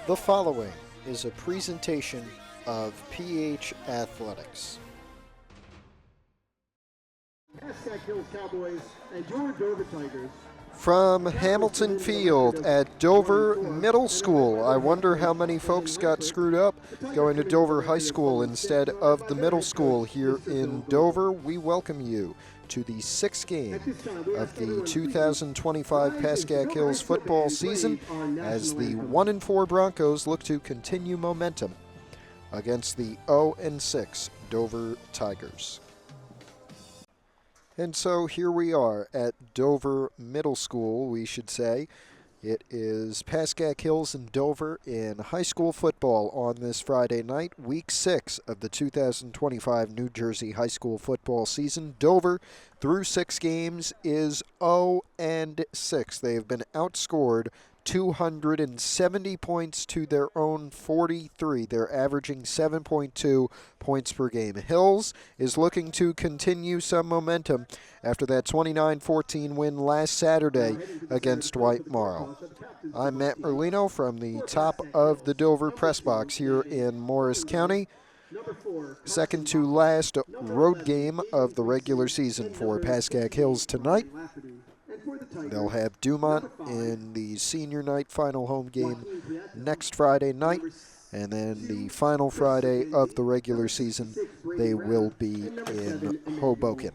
The following is a presentation of PH Athletics. Pascack Hills Cowboys and your Dover Tigers. From Hamilton Field at Dover Middle School. I wonder how many folks got screwed up going to Dover High School instead of the middle school here in Dover. We welcome you to the sixth game of the 2025 Pascack Hills football season as the 1-4 Broncos look to continue momentum against the 0-6 Dover Tigers. And so here we are at Dover Middle School, we should say. It is Pascack Hills and Dover in high school football on this Friday night, week 6 of the 2025 New Jersey high school football season. Dover, through 6 games, is 0-6. They have been outscored 270 points to their own 43. They're averaging 7.2 points per game. Hills is looking to continue some momentum after that 29-14 win last Saturday against White Morrow. I'm Matt Merlino from the top of the Dover press box here in Morris County. Second to last road game of the regular season for Pascack Hills tonight. They'll have Dumont in the senior night final home game next Friday night, and then the final Friday of the regular season, they will be in Hoboken.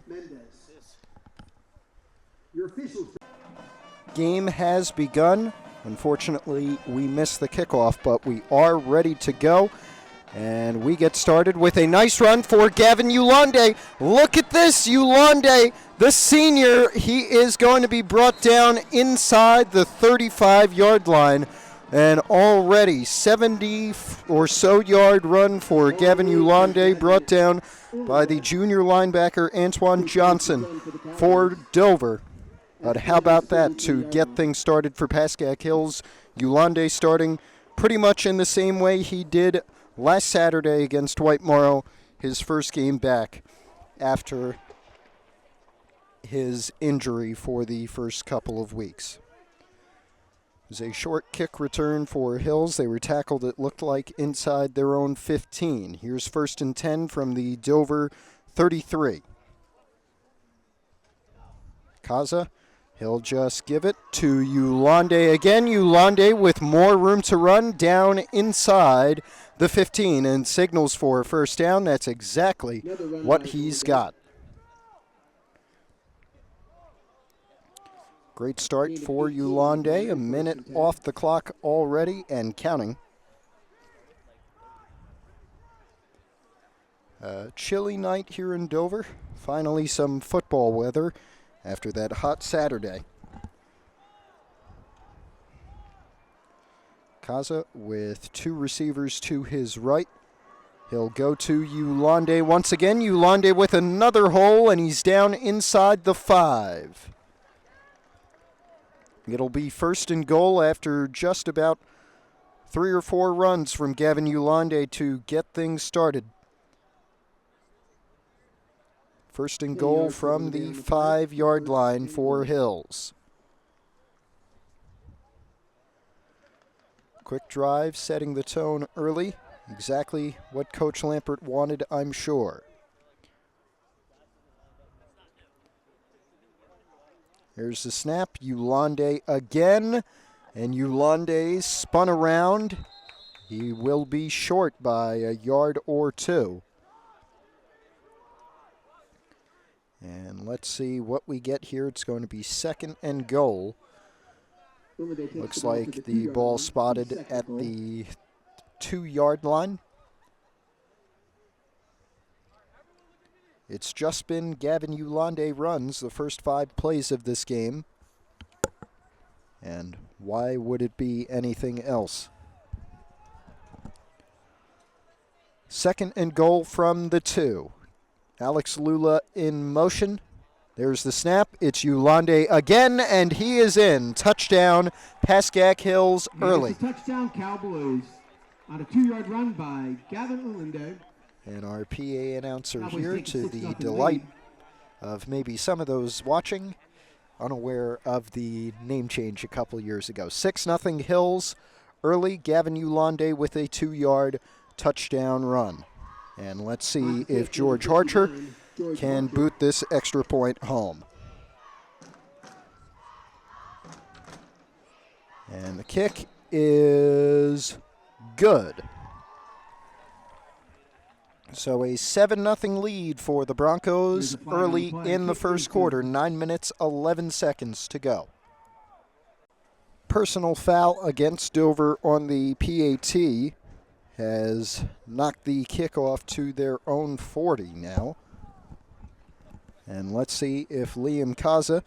Game has begun. Unfortunately, we missed the kickoff, but we are ready to go. And we get started with a nice run for Gavin Yulonde. Look at this, Yulonde, the senior. He is going to be brought down inside the 35-yard line. And already 70 or so yard run for Gavin Yulonde, brought down by the junior linebacker Antoine Johnson for Dover. But how about that to get things started for Pascack Hills? Yulonde starting pretty much in the same way he did last Saturday against White Morrow, his first game back after his injury for the first couple of weeks. It was a short kick return for Hills. They were tackled, it looked like, inside their own 15. Here's 1st and 10 from the Dover 33. Kaza, he'll just give it to Yulonde again. Yulonde with more room to run down inside the 15 and signals for a first down. That's exactly what he's got. Great start for Yulonde. A minute off the clock already and counting. A chilly night here in Dover. Finally some football weather after that hot Saturday. Kaza with 2 receivers to his right. He'll go to Yulonde once again. Yulonde with another hole, and he's down inside the 5. It'll be 1st and goal after just about 3 or 4 runs from Gavin Yulonde to get things started. 1st and goal from the 5-yard line for Hills. Quick drive, setting the tone early. Exactly what Coach Lampert wanted, I'm sure. Here's the snap. Yulonde again. And Yulonde spun around. He will be short by a yard or 2. And let's see what we get here. It's going to be 2nd and goal. Looks like the ball spotted at the 2-yard line. It's just been Gavin Yulonde runs the first 5 plays of this game. And why would it be anything else? 2nd and goal from the 2. Alex Lula in motion. There's the snap. It's Yulonde again, and he is in. Touchdown, Pascack Hills early. Touchdown, Cowboys on a 2-yard run by Gavin Yulonde. And our PA announcer here, to the delight of maybe some of those watching, unaware of the name change a couple years ago. 6-0 Hills early. Gavin Ulande with a 2-yard touchdown run. And let's see if George Harcher can boot this extra point home. And the kick is good. So a 7-0 lead for the Broncos early in the first quarter. 9 minutes, 11 seconds to go. Personal foul against Dover on the PAT has knocked the kickoff to their own 40 now. And let's see if Liam Kaza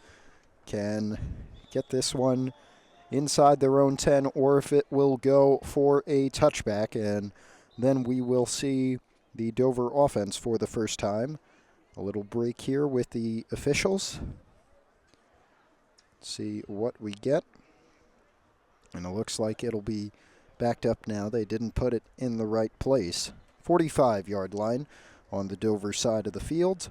can get this one inside their own 10 or if it will go for a touchback. And then we will see the Dover offense for the first time. A little break here with the officials. Let's see what we get. And it looks like it'll be backed up now. They didn't put it in the right place. 45-yard line on the Dover side of the field.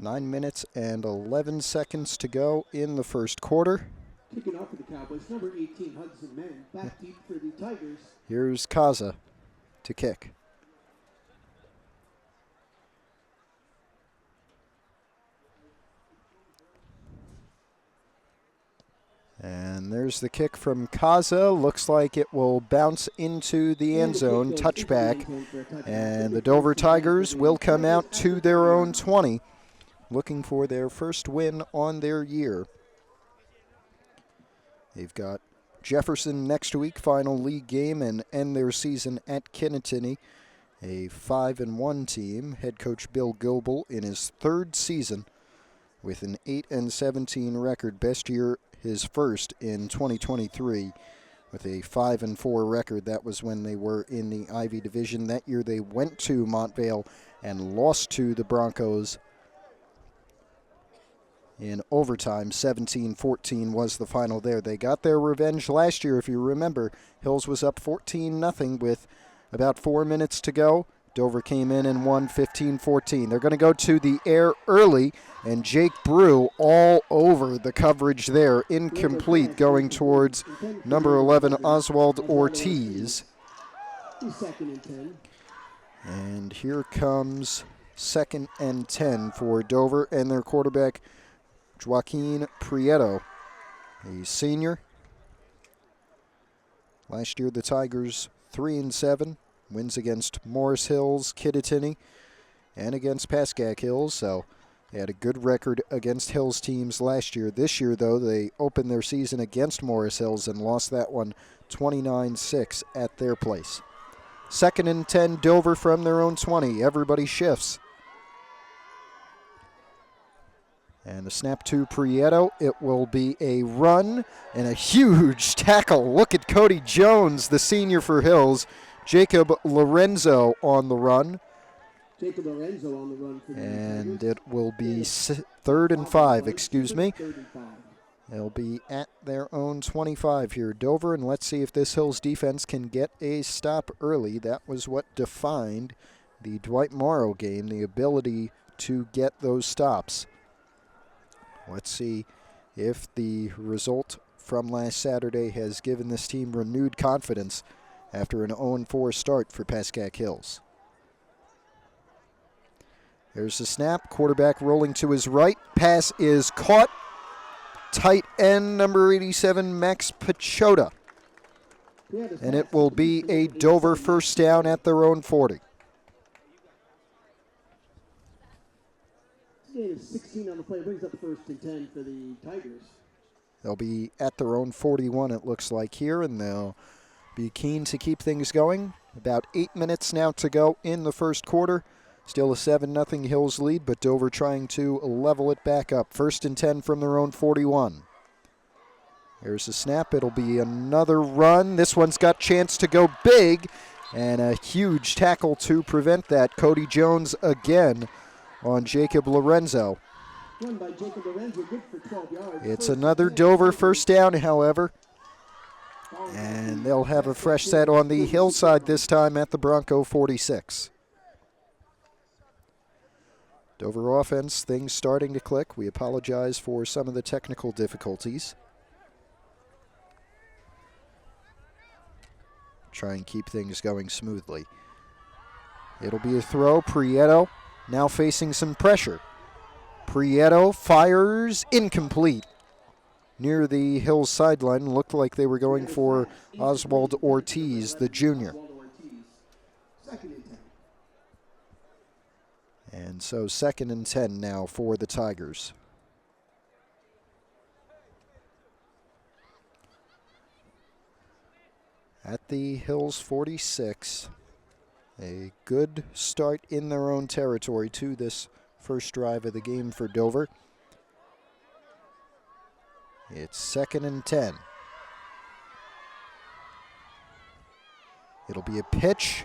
9 minutes and 11 seconds to go in the first quarter. Kicking off for the Cowboys, number 18, Hudson Men. Back deep for the Tigers. Here's Kaza to kick. And there's the kick from Kaza. Looks like it will bounce into the end zone, touchback. And the Dover Tigers will come out to their own 20, looking for their first win on their year. They've got Jefferson next week, final league game, and end their season at Kinnatiny, a 5-1 team. Head coach Bill Goebel in his third season with an 8-17 record. Best year his first in 2023 with a 5-4 record. That was when they were in the Ivy Division. That year they went to Montvale and lost to the Broncos in overtime. 17-14 was the final there. They got their revenge last year, if you remember. Hills was up 14-0 with about 4 minutes to go. Dover came in and won 15-14. They're going to go to the air early, and Jake Brew all over the coverage there. Incomplete, going towards number 11, Oswald Ortiz. And here comes 2nd and 10 for Dover and their quarterback, Joaquin Prieto, a senior. Last year the Tigers 3-7. Wins against Morris Hills, Kittatinny, and against Pascack Hills. So they had a good record against Hills teams last year. This year, though, they opened their season against Morris Hills and lost that one 29-6 at their place. 2nd and 10, Dover from their own 20. Everybody shifts. And the snap to Prieto. It will be a run and a huge tackle. Look at Cody Jones, the senior for Hills. Jacob Lorenzo on the run. Jacob Lorenzo on the run. And it will be 3rd and 5, excuse me. They'll be at their own 25 here, Dover, and let's see if this Hills defense can get a stop early. That was what defined the Dwight Morrow game, the ability to get those stops. Let's see if the result from last Saturday has given this team renewed confidence after an 0-4 start for Pascack Hills. There's the snap. Quarterback rolling to his right. Pass is caught. Tight end number 87, Max Pachota. And it will be a Dover first down at their own 40. Gain of 16 on the play brings up 1st and 10 for the Tigers. They'll be at their own 41, it looks like here, and they'll be keen to keep things going. About 8 minutes now to go in the first quarter. Still a 7-0 Hills lead, but Dover trying to level it back up. 1st and 10 from their own 41. Here's the snap. It'll be another run. This one's got chance to go big, and a huge tackle to prevent that. Cody Jones again on Jacob Lorenzo. Run by Jacob Lorenzo, good for 12 yards. It's another Dover first down, however. And they'll have a fresh set on the hillside this time at the Bronco 46. Dover offense, things starting to click. We apologize for some of the technical difficulties. try and keep things going smoothly. It'll be a throw. Prieto now facing some pressure. Prieto fires, incomplete. Near the Hills sideline, looked like they were going for Oswald Ortiz, the junior. And so 2nd and 10 now for the Tigers. At the Hills 46. A good start in their own territory to this first drive of the game for Dover. It's 2nd and 10. It'll be a pitch.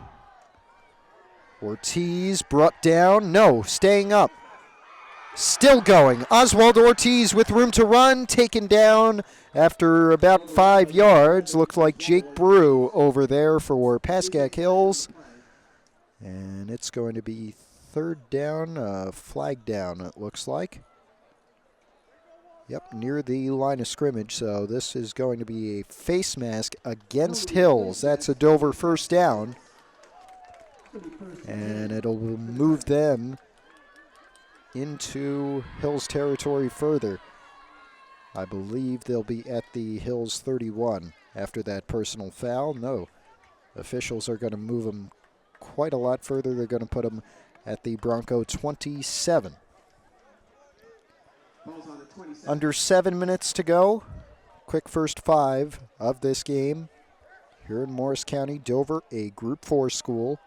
Ortiz brought down. No, staying up. Still going. Oswald Ortiz with room to run. Taken down after about 5 yards. Looked like Jake Brew over there for Pascack Hills. And it's going to be 3rd down, flag down, it looks like. Yep, near the line of scrimmage, so this is going to be a face mask against Hills. That's a Dover 1st down. And it'll move them into Hills territory further. I believe they'll be at the Hills 31 after that personal foul. No, officials are going to move them quite a lot further. They're going to put them at the Bronco 27. Under 7 minutes to go. Quick first 5 of this game. Here in Morris County, Dover, a Group 4 school.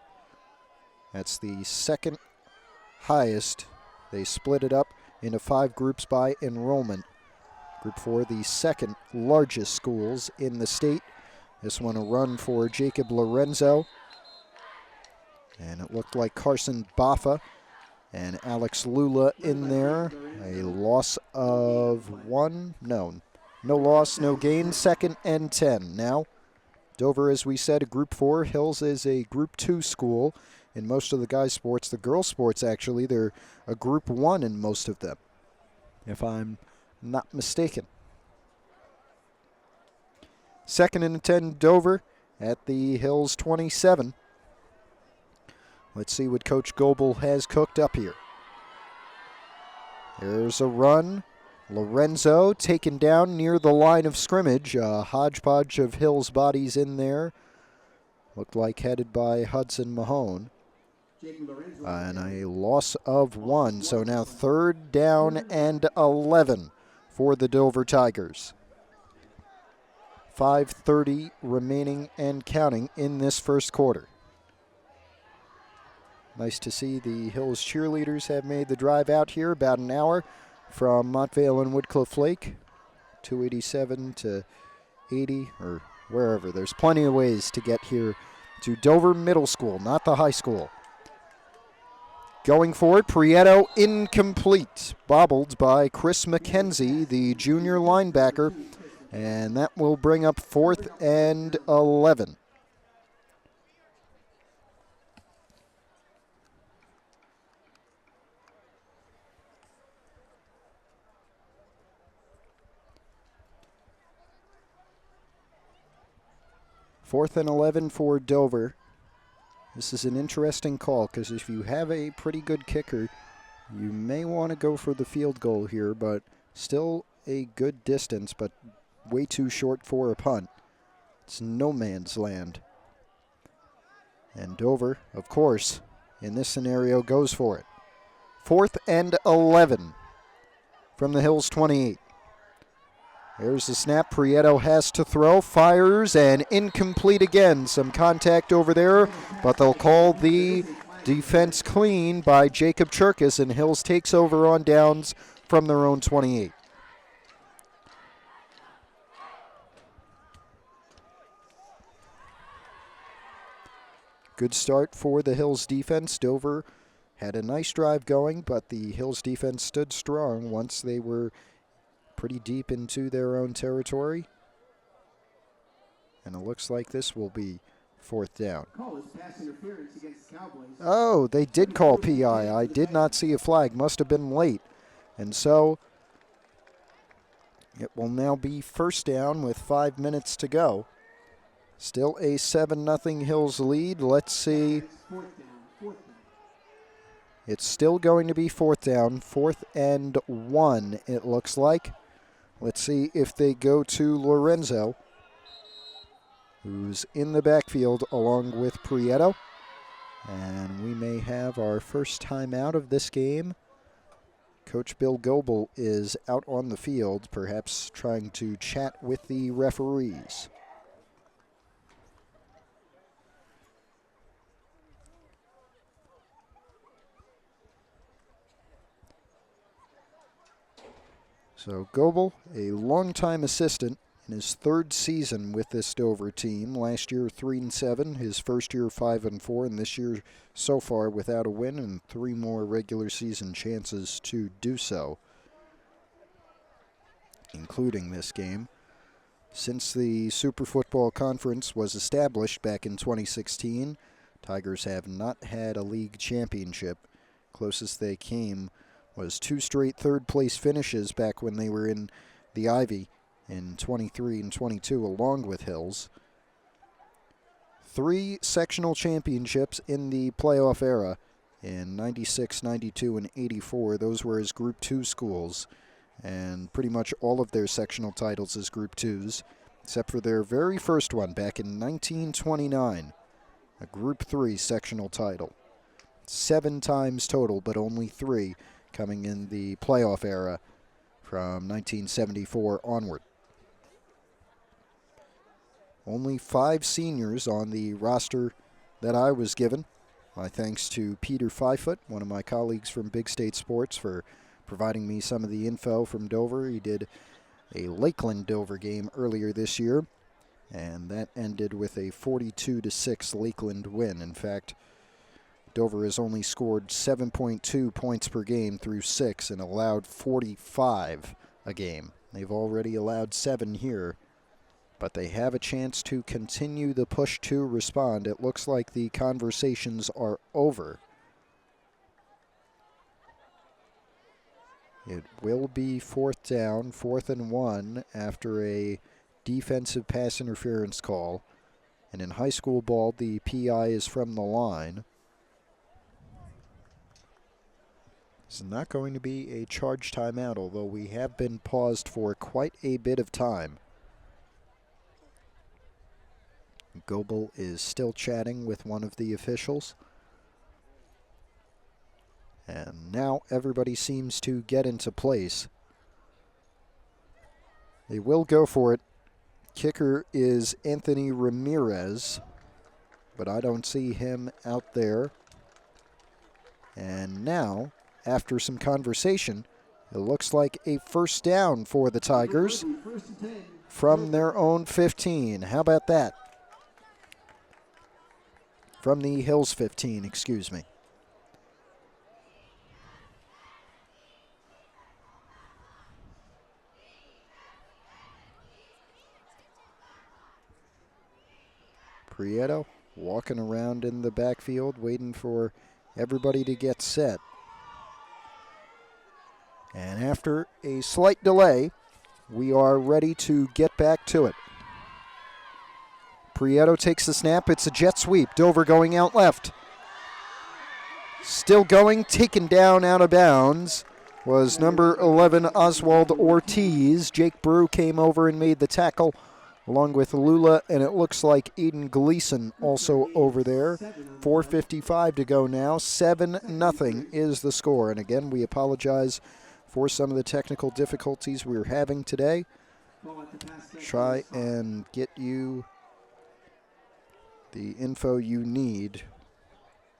That's the 2nd highest. They split it up into 5 groups by enrollment. Group 4, the 2nd largest schools in the state. This one a run for Jacob Lorenzo. And it looked like Carson Baffa and Alex Lula in there. A loss of 1. No loss, no gain. 2nd and 10. Now, Dover, as we said, a Group 4. Hills is a Group 2 school in most of the guys' sports. The girls' sports, actually, they're a Group 1 in most of them, if I'm not mistaken. 2nd and 10, Dover at the Hills 27. Let's see what Coach Goebel has cooked up here. There's a run. Lorenzo taken down near the line of scrimmage. A hodgepodge of Hills bodies in there. Looked like headed by Hudson Mahone. And a loss of 1. So now 3rd down and 11 for the Dover Tigers. 5:30 remaining and counting in this first quarter. Nice to see the Hills cheerleaders have made the drive out here, about an hour from Montvale and Woodcliff Lake, 287 to 80 or wherever. There's plenty of ways to get here to Dover Middle School, not the high school. Going for it, Prieto incomplete, bobbled by Chris McKenzie, the junior linebacker, and that will bring up 4th and 11. Fourth and 11 for Dover. This is an interesting call because if you have a pretty good kicker, you may want to go for the field goal here, but still a good distance, but way too short for a punt. It's no man's land. And Dover, of course, in this scenario goes for it. 4th and 11 from the Hills 28. There's the snap. Prieto has to throw, fires, and incomplete again. Some contact over there, but they'll call the defense clean by Jacob Cherkis, and Hills takes over on downs from their own 28. Good start for the Hills defense. Dover had a nice drive going, but the Hills defense stood strong once they were pretty deep into their own territory. And it looks like this will be 4th down. Oh, they did call PI. I did not see a flag. Must have been late. And so it will now be 1st down with 5 minutes to go. Still a 7-0 Hills lead. Let's see. It's fourth down. It's still going to be 4th down, 4th and 1, it looks like. Let's see if they go to Lorenzo, who's in the backfield along with Prieto. And we may have our first time out of this game. Coach Bill Goebel is out on the field, perhaps trying to chat with the referees. So Goebel, a longtime assistant in his 3rd season with this Dover team. Last year 3-7, his first year 5-4, and this year so far without a win and 3 more regular season chances to do so, including this game. Since the Super Football Conference was established back in 2016, Tigers have not had a league championship. Closest they came was 2 straight 3rd-place finishes back when they were in the Ivy in 23 and 22 along with Hills. 3 sectional championships in the playoff era in 96, 92, and 84. Those were as Group 2 schools, and pretty much all of their sectional titles as Group 2s, except for their very first one back in 1929, a Group 3 sectional title. 7 times total, but only 3 coming in the playoff era from 1974 onward. Only 5 seniors on the roster that I was given. My thanks to Peter Fifoot, one of my colleagues from Big State Sports, for providing me some of the info from Dover. He did a Lakeland-Dover game earlier this year, and that ended with a 42-6 Lakeland win. In fact, Dover has only scored 7.2 points per game through 6 and allowed 45 a game. They've already allowed 7 here, but they have a chance to continue the push to respond. It looks like the conversations are over. It will be 4th down, 4th and 1 after a defensive pass interference call. And in high school ball, the PI is from the line. It's not going to be a charge timeout, although we have been paused for quite a bit of time. Goebel is still chatting with one of the officials. And now everybody seems to get into place. They will go for it. Kicker is Anthony Ramirez, but I don't see him out there. And now, after some conversation, it looks like a 1st down for the Tigers from their own 15. How about that? From the Hills 15, excuse me. Prieto walking around in the backfield, waiting for everybody to get set. And after a slight delay, we are ready to get back to it. Prieto takes the snap. It's a jet sweep. Dover going out left. Still going, taken down out of bounds was number 11, Oswald Ortiz. Jake Brew came over and made the tackle along with Lula, and it looks like Eden Gleason also over there. 4:55 to go now. 7-0 is the score. And again, we apologize for some of the technical difficulties we're having today. Try and get you the info you need,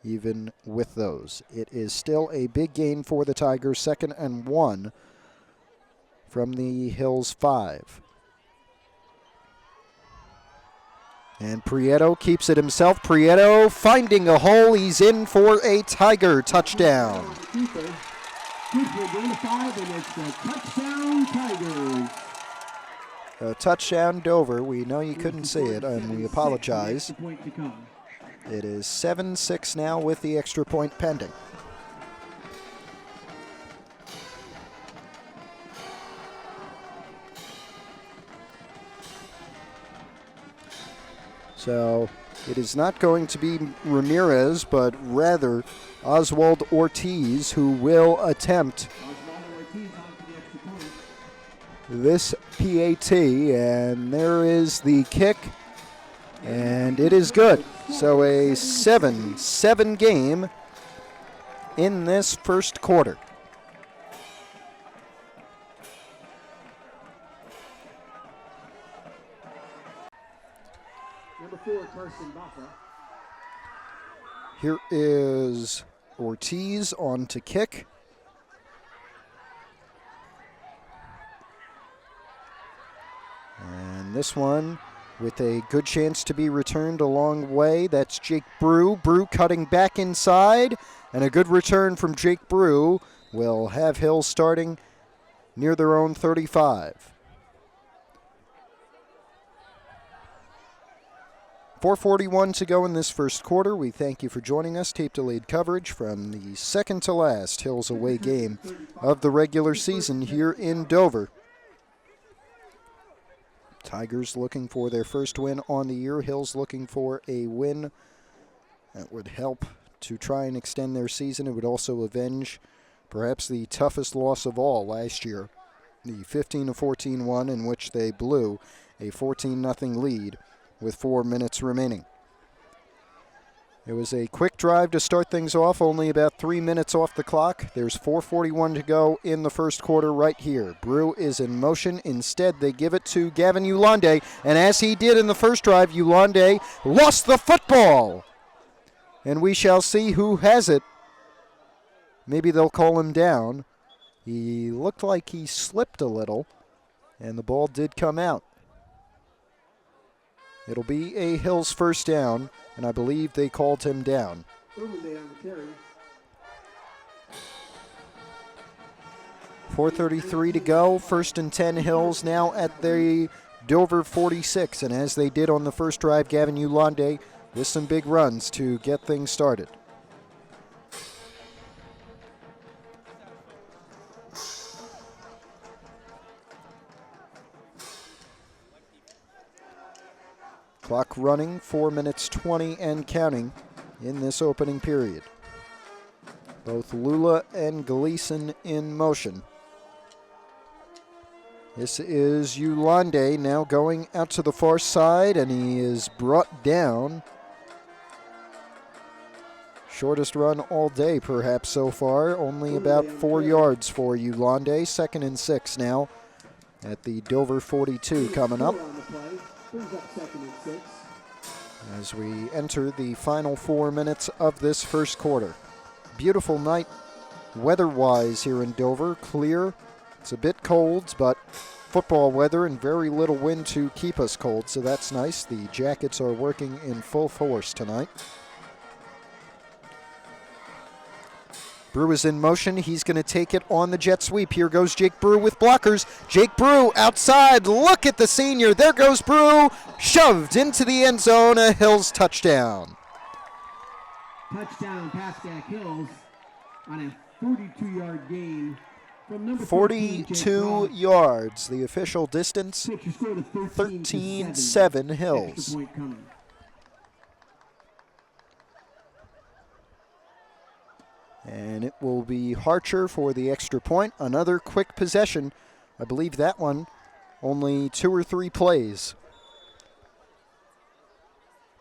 even with those. It is still a big gain for the Tigers. 2nd and 1 from the Hills 5. And Prieto keeps it himself. Prieto finding a hole. He's in for a Tiger touchdown. A touchdown Dover. We know you couldn't see it, and we apologize. It is 7-6 now with the extra point pending. So it is not going to be Ramirez, but rather Oswald Ortiz, who will attempt this PAT. And there is the kick, and it is good. So a 7-7 game in this first quarter. Number 4, Carson Baffa. Here is Ortiz on to kick. And this one with a good chance to be returned a long way. That's Jake Brew. Brew cutting back inside. And a good return from Jake Brew will have Hills starting near their own 35. 4:41 to go in this first quarter. We thank you for joining us. Tape delayed coverage from the second to last Hills away game of the regular season here in Dover. Tigers looking for their first win on the year. Hills looking for a win that would help to try and extend their season. It would also avenge perhaps the toughest loss of all last year, the 15-14 one in which they blew a 14-0 lead with 4 minutes remaining. It was a quick drive to start things off, only about 3 minutes off the clock. There's 4:41 to go in the first quarter right here. Brew is in motion. Instead, they give it to Gavin Yolande, and as he did in the first drive, Yolande lost the football. And we shall see who has it. Maybe they'll call him down. He looked like he slipped a little, and the ball did come out. It'll be a Hills first down, and I believe they called him down. 4:33 to go. 1st and 10 Hills now at the Dover 46. And as they did on the first drive, Gavin Yolande with some big runs to get things started. Clock running, 4 minutes 20 and counting in this opening period. Both Lula and Gleason in motion. This is Yolande now going out to the far side, and he is brought down. Shortest run all day perhaps so far, only about 4 yards for Yolande. 2nd and 6 now at the Dover 42 coming up. As we enter the final 4 minutes of this first quarter. Beautiful night weather-wise here in Dover. Clear. It's a bit cold, but football weather and very little wind to keep us cold, so that's nice. The Jackets are working in full force tonight. Brew is in motion. He's going to take it on the jet sweep. Here goes Jake Brew with blockers. Jake Brew outside. Look at the senior. There goes Brew. Shoved into the end zone. A Hills touchdown. Touchdown, Pascack Hills on a 42-yard gain from number 42 yards. The official distance, 13-7 Hills. And it will be Harcher for the extra point. Another quick possession. I believe that one only 2 or 3 plays.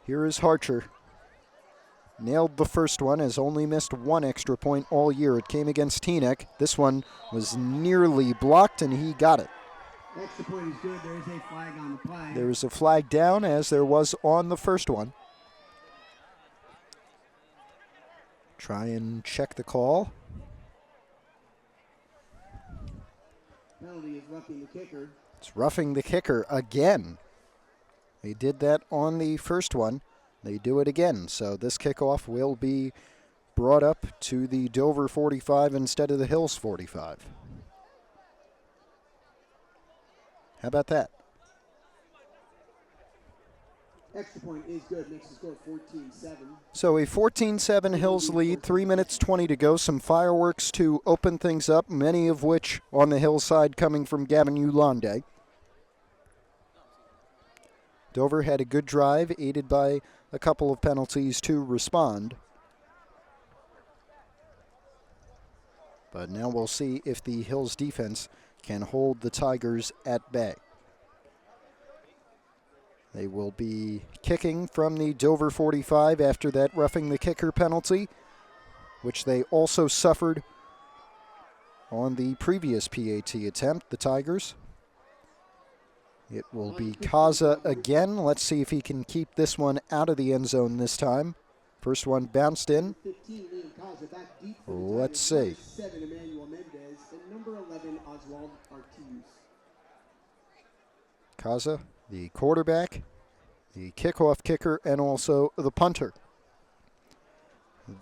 Here is Harcher. Nailed the first one, has only missed 1 extra point all year. It came against Teaneck. This one was nearly blocked, and he got it. Extra point is good. There is a flag on the play. There is a flag down, as there was on the first one. Try and check the call. Penalty is roughing the kicker. It's roughing the kicker again. They did that on the first one. They do it again. So this kickoff will be brought up to the Dover 45 instead of the Hills 45. How about that? Extra point is good. Makes the score 14-7. So a 14-7 Hills lead, 3 minutes 20 to go. Some fireworks to open things up, many of which on the Hills side coming from Gavin Yolande. Dover had a good drive, aided by a couple of penalties to respond. But now we'll see if the Hills defense can hold the Tigers at bay. They will be kicking from the Dover 45 after that roughing the kicker penalty, which they also suffered on the previous PAT attempt, the Tigers. It will be Kaza again. Let's see if he can keep this one out of the end zone this time. First one bounced in. Let's see. Kaza, the quarterback, the kickoff kicker, and also the punter.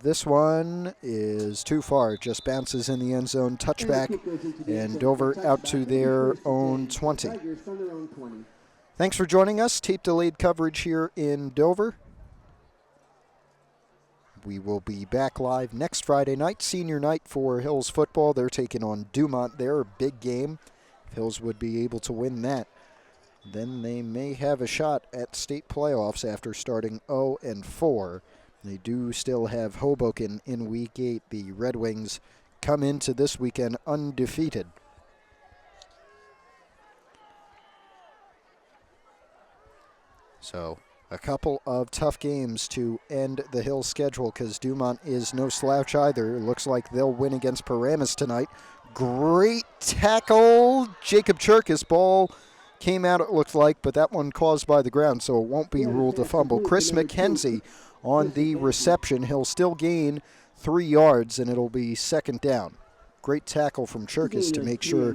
This one is too far. It just bounces in the end zone. Touchback, and Dover out to their own 20. Thanks for joining us. Tape delayed coverage here in Dover. We will be back live next Friday night, senior night for Hills football. They're taking on Dumont there, a big game. If Hills would be able to win that, then they may have a shot at state playoffs after starting 0-4. They do still have Hoboken in Week 8. The Red Wings come into this weekend undefeated. So a couple of tough games to end the Hills schedule because Dumont is no slouch either. It looks like they'll win against Paramus tonight. Great tackle. Jacob Cherkis. Ball came out, it looked like, but that one caused by the ground, so it won't be ruled a fumble. Chris McKenzie on the reception. He'll still gain 3 yards, and it'll be second down. Great tackle from Cherkis to make sure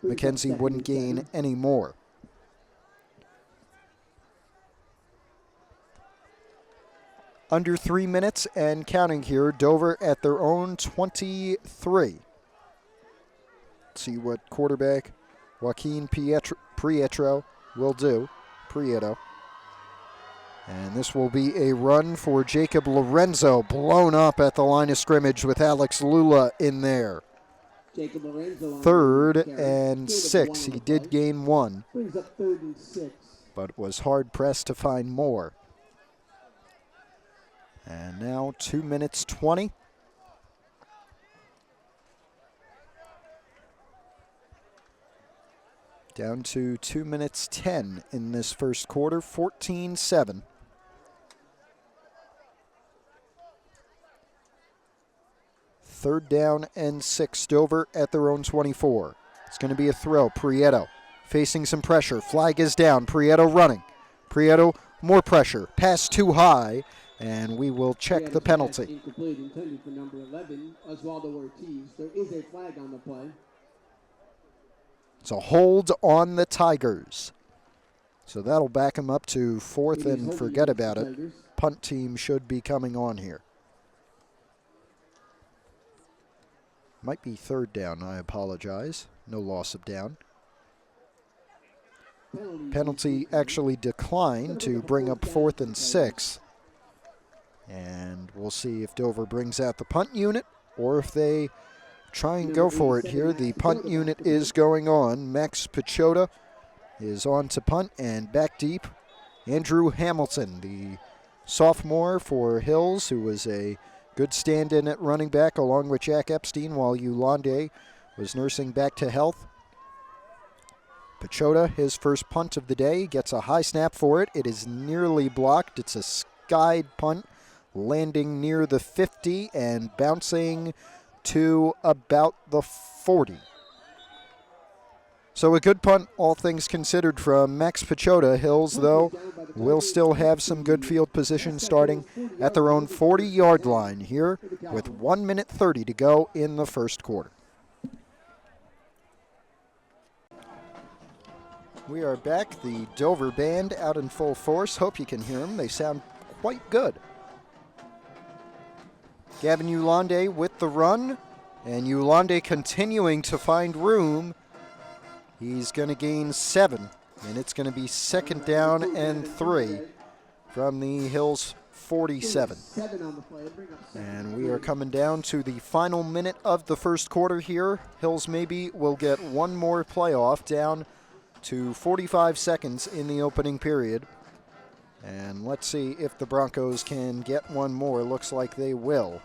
McKenzie wouldn't gain any more. Under 3 minutes and counting here. Dover at their own 23. Let's see what quarterback Joaquin Prieto will do. Prieto. And this will be a run for Jacob Lorenzo, blown up at the line of scrimmage with Alex Lula in there. Jacob Lorenzo 3rd and 6. He did gain 1. Brings up 3rd and 6. But was hard pressed to find more. And now 2 minutes 20. Down to 2 minutes 10 in this first quarter, 14-7. Third down and 6, Dover at their own 24. It's going to be a throw. Prieto facing some pressure. Flag is down. Prieto running. Prieto, more pressure. Pass too high, and we will check the penalty. Incomplete, intended for number 11, Oswaldo Ortiz. There is a flag on the play. It's a hold on the Tigers. So that'll back them up to 4th and forget about it. Punt team should be coming on here. Might be 3rd down, I apologize. No loss of down. Penalty actually declined to bring up 4th and 6. And we'll see if Dover brings out the punt unit or if they try and go for it here. The punt unit is going on. Max Pichota is on to punt, and back deep, Andrew Hamilton, the sophomore for Hills, who was a good stand-in at running back along with Jack Epstein while Yolande was nursing back to health. Pichota, his first punt of the day, gets a high snap for it. It is nearly blocked. It's a skied punt, landing near the 50 and bouncing to about the 40. So a good punt, all things considered, from Max Pichota. Hills, though, will still have some good field position starting at their own 40-yard line here with 1 minute 30 to go in the first quarter. We are back. The Dover band out in full force. Hope you can hear them. They sound quite good. Gavin Yolande with the run, and Yolande continuing to find room. He's going to gain 7, and it's going to be 2nd down and 3 from the Hills 47. And we are coming down to the final minute of the first quarter here. Hills maybe will get one more playoff, down to 45 seconds in the opening period. And let's see if the Broncos can get one more. Looks like they will.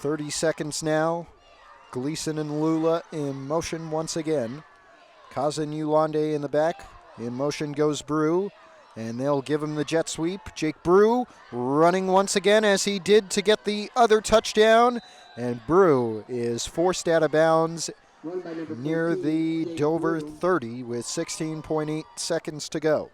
30 seconds now. Gleason and Lula in motion once again. Kaza and Yolande in the back. In motion goes Brew, and they'll give him the jet sweep. Jake Brew running once again as he did to get the other touchdown. And Brew is forced out of bounds near the Dover 30 with 16.8 seconds to go.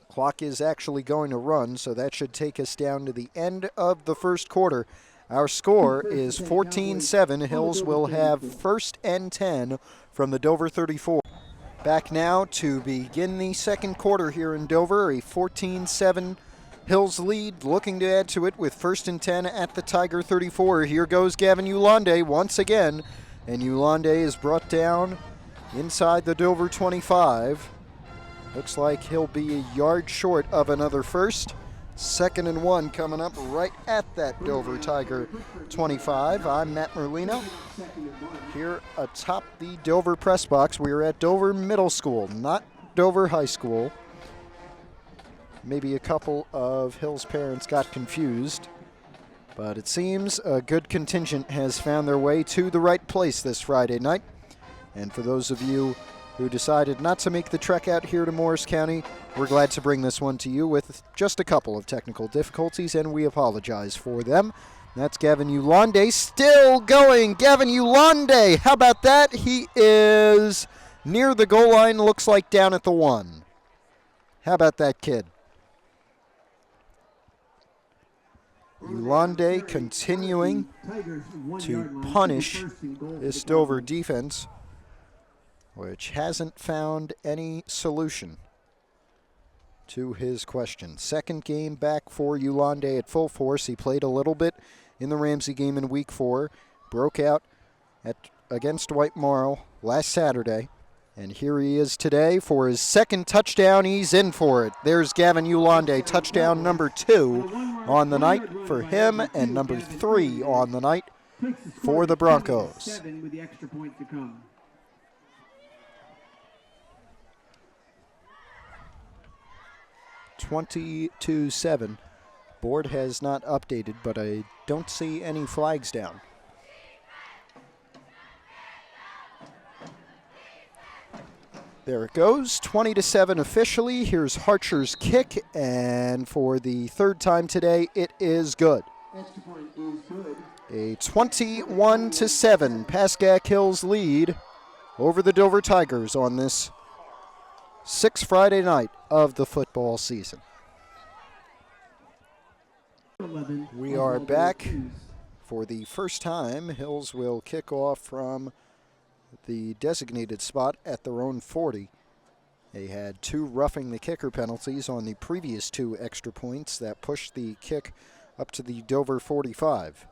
Clock is actually going to run, so that should take us down to the end of the first quarter. Our score is 14-7. Hills will have first and 10 from the Dover 34. Back now to begin the second quarter here in Dover. A 14-7 Hills lead, looking to add to it with first and 10 at the Tiger 34. Here goes Gavin Yolande once again, and Yolande is brought down inside the Dover 25. Looks like he'll be a yard short of another first. Second and 1 coming up right at that Dover Tiger 25. I'm Matt Merlino here atop the Dover press box. We're at Dover Middle School, not Dover High School. Maybe a couple of Hills parents got confused, but it seems a good contingent has found their way to the right place this Friday night. And for those of you who decided not to make the trek out here to Morris County, we're glad to bring this one to you with just a couple of technical difficulties, and we apologize for them. That's Gavin Yolande still going. Gavin Yolande, how about that? He is near the goal line, looks like down at the 1. How about that kid? Yolande continuing to punish this Dover defense, which hasn't found any solution to his question. Second game back for Yolande at full force. He played a little bit in the Ramsey game in week 4, broke out against White Marl last Saturday, and here he is today for his second touchdown. He's in for it. There's Gavin Yolande, touchdown number 2 on the night for him, and number 3 on the night for the Broncos. With the extra point to come. 22-7. Board has not updated, but I don't see any flags down. There it goes, 20-7 officially. Here's Harcher's kick, and for the third time today, it is good. Extra point is good. A 21-7 Pascack Hills lead over the Dover Tigers on this 6th Friday night of the football season. We are back for the first time. Hills will kick off from the designated spot at their own 40. They had 2 roughing the kicker penalties on the previous 2 extra points that pushed the kick up to the Dover 45.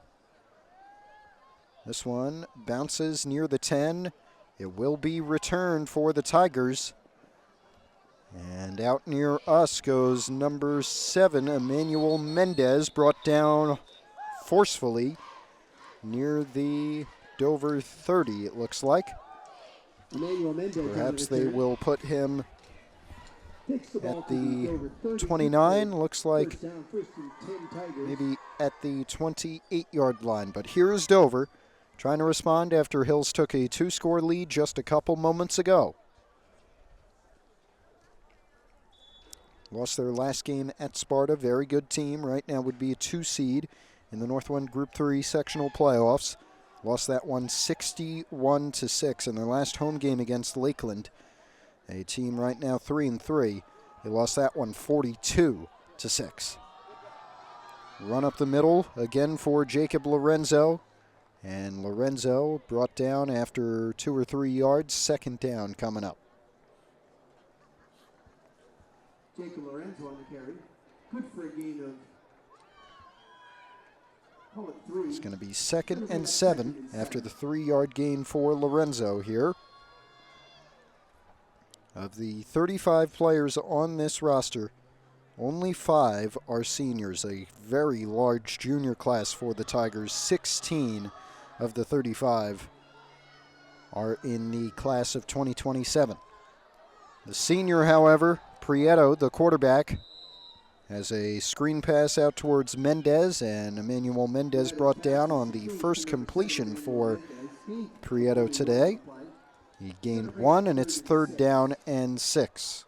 This one bounces near the 10. It will be returned for the Tigers. And out near us goes number 7, Emmanuel Mendez, brought down forcefully near the Dover 30, it looks like. Perhaps they will put him at the 29, looks like maybe at the 28-yard line. But here is Dover trying to respond after Hills took a 2-score lead just a couple moments ago. Lost their last game at Sparta. Very good team. Right now would be a 2 seed in the Northwind Group 3 sectional playoffs. Lost that one 61-6 in their last home game against Lakeland. A team right now 3-3. They lost that one 42-6. Run up the middle again for Jacob Lorenzo. And Lorenzo brought down after 2 or 3 yards. Second down coming up. Jacob Lorenzo on the carry. Good for a gain of, call it 3. It's going to be 2nd and 7 after the 3-yard gain for Lorenzo here. Of the 35 players on this roster, only 5 are seniors, a very large junior class for the Tigers. 16 of the 35 are in the class of 2027. The senior, however, Prieto, the quarterback, has a screen pass out towards Mendez, and Emmanuel Mendez brought down on the first completion for Prieto today. He gained 1, and it's 3rd down and 6.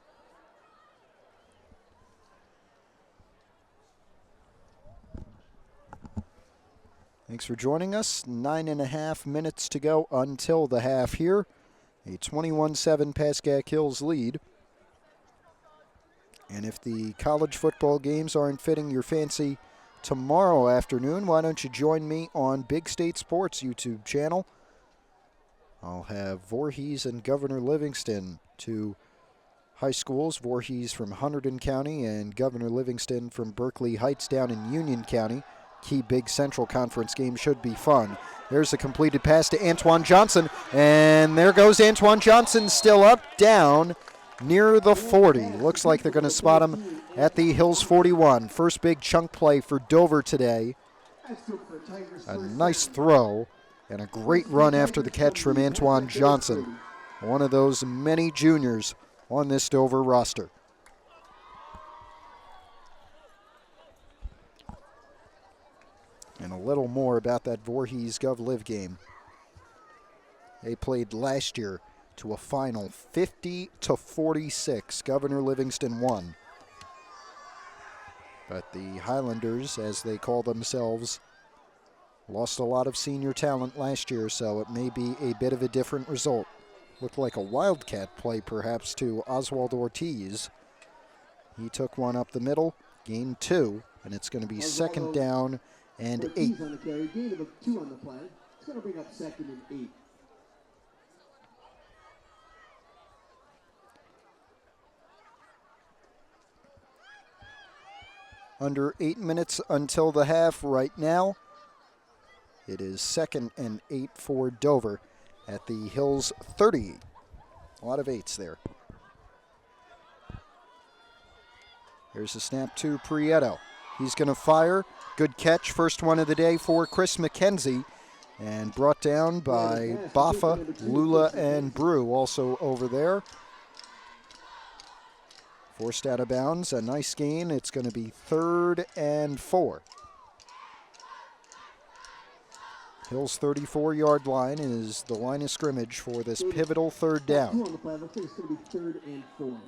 Thanks for joining us. 9.5 minutes to go until the half here. A 21-7 Pascack Hills lead. And if the college football games aren't fitting your fancy tomorrow afternoon, why don't you join me on Big State Sports YouTube channel? I'll have Voorhees and Governor Livingston, 2 high schools. Voorhees from Hunterdon County and Governor Livingston from Berkeley Heights down in Union County. Key Big Central Conference game should be fun. There's a completed pass to Antoine Johnson, and there goes Antoine Johnson, still up, down near the 40. Looks like they're going to spot him at the Hills 41. First big chunk play for Dover today. A nice throw and a great run after the catch from Antoine Johnson, one of those many juniors on this Dover roster. And a little more about that Voorhees Gov-Liv game. They played last year to a final 50-46. Governor Livingston won. But the Highlanders, as they call themselves, lost a lot of senior talent last year, so it may be a bit of a different result. Looked like a Wildcat play, perhaps, to Oswald Ortiz. He took one up the middle, gained 2, and it's going to be 2nd down and 8. On the carry, gain of 2 on the play. It's going to bring up 2nd and 8. Under 8 minutes until the half right now. It is 2nd and 8 for Dover at the Hills 30. A lot of 8s there. Here's a snap to Prieto. He's going to fire. Good catch, first one of the day for Chris McKenzie, and brought down by Baffa, Lula, and Brew also over there. Forced out of bounds, a nice gain. It's going to be 3rd and 4. Hills 34-yard line is the line of scrimmage for this pivotal 3rd down.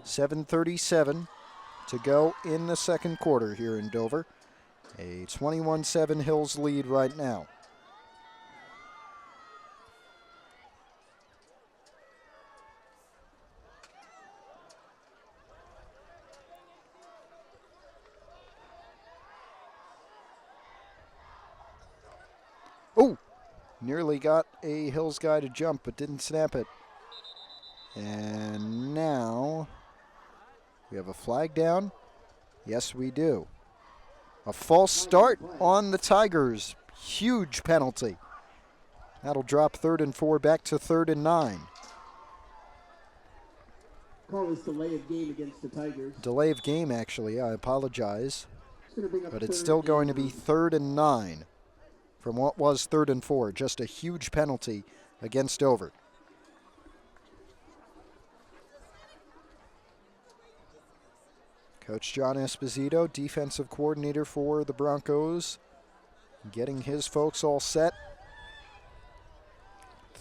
7:37 to go in the 2nd quarter here in Dover. A 21-7 Hills lead right now. Oh, nearly got a Hills guy to jump, but didn't snap it. And now we have a flag down. Yes, we do. A false start on the Tigers. Huge penalty. That'll drop 3rd and 4 back to 3rd and 9. Call this delay of game against the Tigers. Delay of game, actually. I apologize. But it's still going to be 3rd and 9 from what was 3rd and 4. Just a huge penalty against Dover. Coach John Esposito, defensive coordinator for the Broncos, getting his folks all set.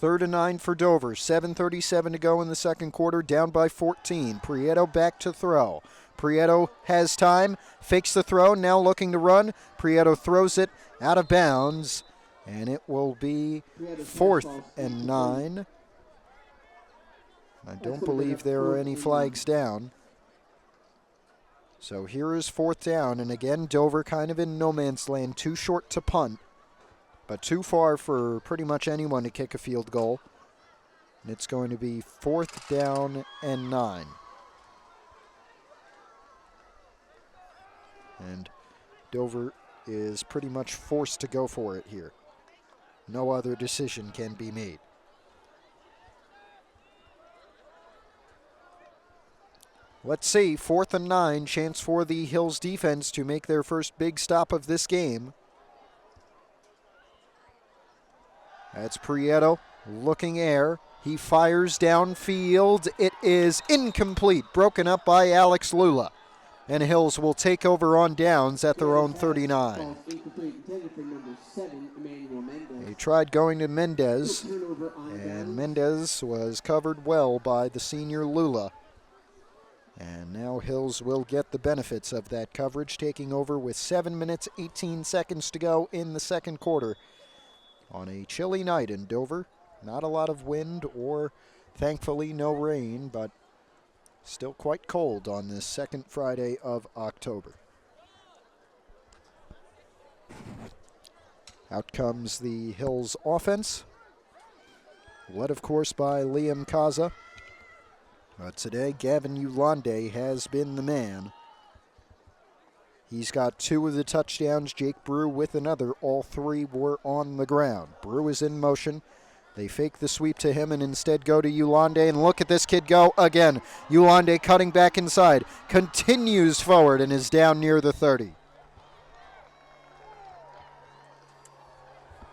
3rd and 9 for Dover. 7:37 to go in the 2nd quarter, down by 14. Prieto back to throw. Prieto has time, fakes the throw, now looking to run. Prieto throws it out of bounds, and it will be 4th and 9. I don't believe there are any flags down. So here is 4th down, and again, Dover kind of in no man's land, too short to punt, but too far for pretty much anyone to kick a field goal. And it's going to be 4th down and 9. And Dover is pretty much forced to go for it here. No other decision can be made. Let's see, 4th and 9, chance for the Hills defense to make their first big stop of this game. That's Prieto looking air, He fires downfield. It is incomplete, broken up by Alex Lula. And Hills will take over on downs at their own 39. He tried going to Mendez, and Mendez was covered well by the senior Lula. And now Hills will get the benefits of that coverage, taking over with 7 minutes, 18 seconds to go in the second quarter. On a chilly night in Dover, not a lot of wind or, thankfully, no rain, but still quite cold on this second Friday of October. Out comes the Hills offense, led, of course, by Liam Kaza. But today, Gavin Yulande has been the man. He's got 2 of the touchdowns. Jake Brew with another. All 3 were on the ground. Brew is in motion. They fake the sweep to him and instead go to Yulande. And look at this kid go again. Yulande cutting back inside. Continues forward and is down near the 30.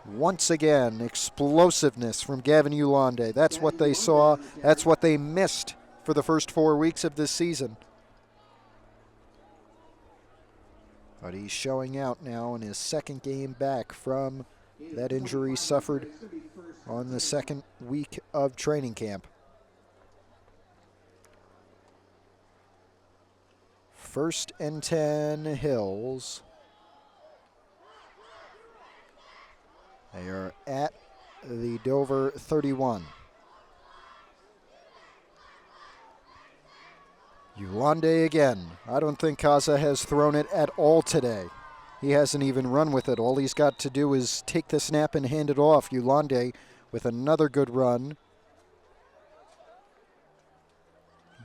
Once again, explosiveness from Gavin Yulande. That's what they saw. That's what they missed for the first 4 weeks of this season. But he's showing out now in his second game back from that injury suffered on the second week of training camp. First and 10 Hills. They are at the Dover 31. Yulande again. I don't think Kaza has thrown it at all today. He hasn't even run with it. All he's got to do is take the snap and hand it off. Yulande with another good run.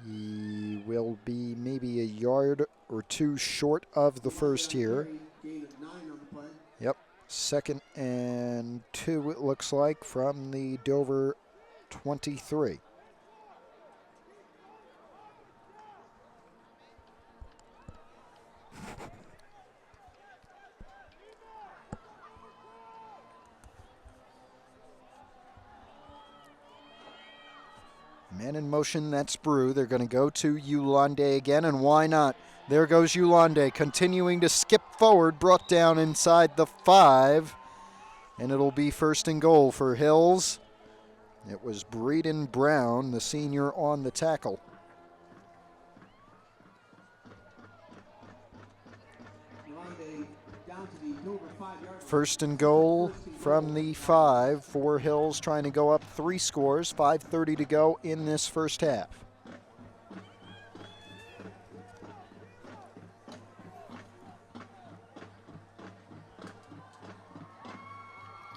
He will be maybe a yard or 2 short of the first here. Yep, 2nd and 2 it looks like from the Dover 23. Man in motion, that's Brew. They're going to go to Yulande again, and why not? There goes Yulande, continuing to skip forward, brought down inside the 5, and it'll be 1st and goal for Hills. It was Braden Brown, the senior, on the tackle. First and goal from the 5 for Hills, trying to go up 3 scores. 5:30 to go in this first half.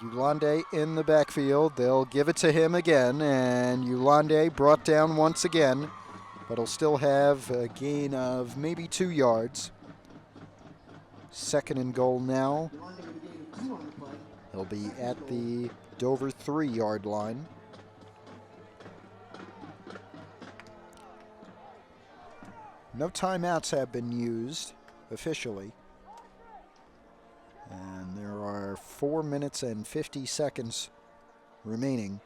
Yulande in the backfield. They'll give it to him again, and Yulande brought down once again, but he'll still have a gain of maybe 2 yards. 2nd and goal now. He'll be at the Dover 3-yard line. No timeouts have been used officially. And there are 4 minutes and 50 seconds remaining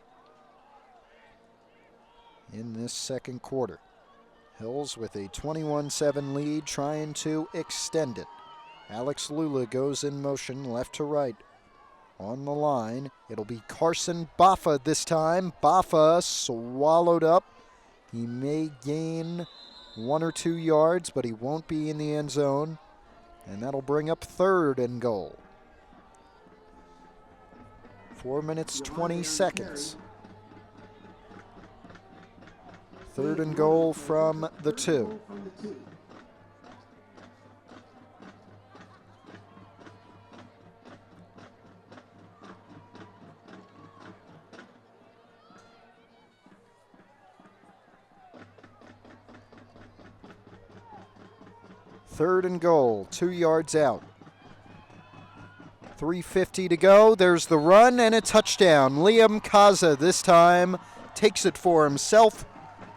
in this second quarter. Hills with a 21-7 lead, trying to extend it. Alex Lula goes in motion left to right. On the line, it'll be Carson Baffa this time. Baffa swallowed up. He may gain 1 or 2 yards, but he won't be in the end zone. And that'll bring up 3rd and goal. 4 minutes, 20 seconds. 3rd and goal from the 2. Third and goal, 2 yards out. 3:50 to go. There's the run and a touchdown. Liam Kaza this time takes it for himself,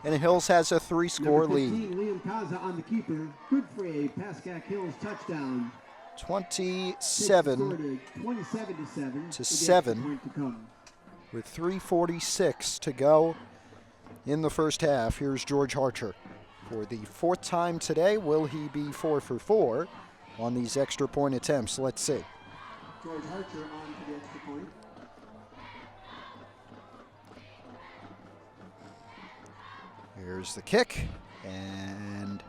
and Hills has a 3-score lead. Liam Kaza on the keeper. Good for a Pascack Hills touchdown. 27 27 to 7. to 7. with 3:46 to go in the first half. Here's George Harcher. For the fourth time today, will he be 4 for 4 on these extra point attempts? Let's see. George Archer on to the extra point. Here's the kick, and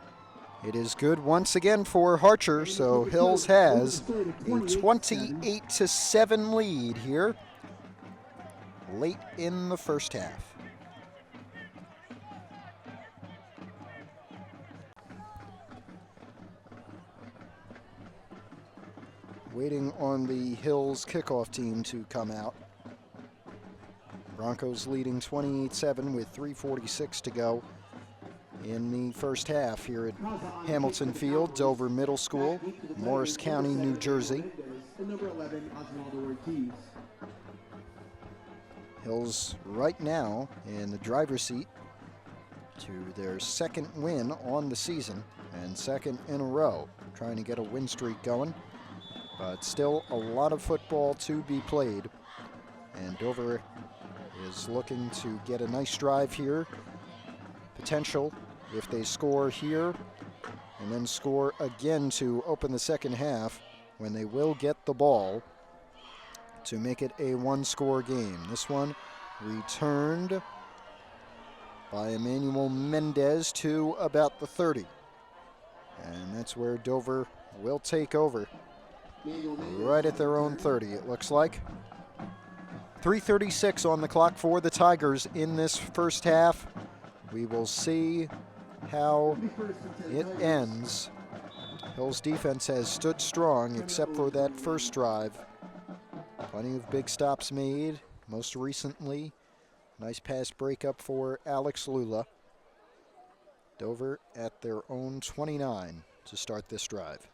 it is good once again for Harcher, so Hills has a 28-7 lead here late in the first half. Waiting on the Hills kickoff team to come out. Broncos leading 28-7 with 3:46 to go in the first half here at Hamilton Field, Dover Middle School, Morris County, New Jersey. Number 11, Oswaldo Ortiz. Hills right now in the driver's seat to their second win on the season and second in a row, trying to get a win streak going. But still a lot of football to be played, and Dover is looking to get a nice drive here. Potential if they score here and then score again to open the second half, when they will get the ball to make it a one-score game. This one returned by Emmanuel Mendez to about the 30. And that's where Dover will take over. Right at their own 30, it looks like. 3:36 on the clock for the Tigers in this first half. We will see how it ends. Hills defense has stood strong except for that first drive. Plenty of big stops made. Most recently, nice pass breakup for Alex Lula. Dover at their own 29 to start this drive.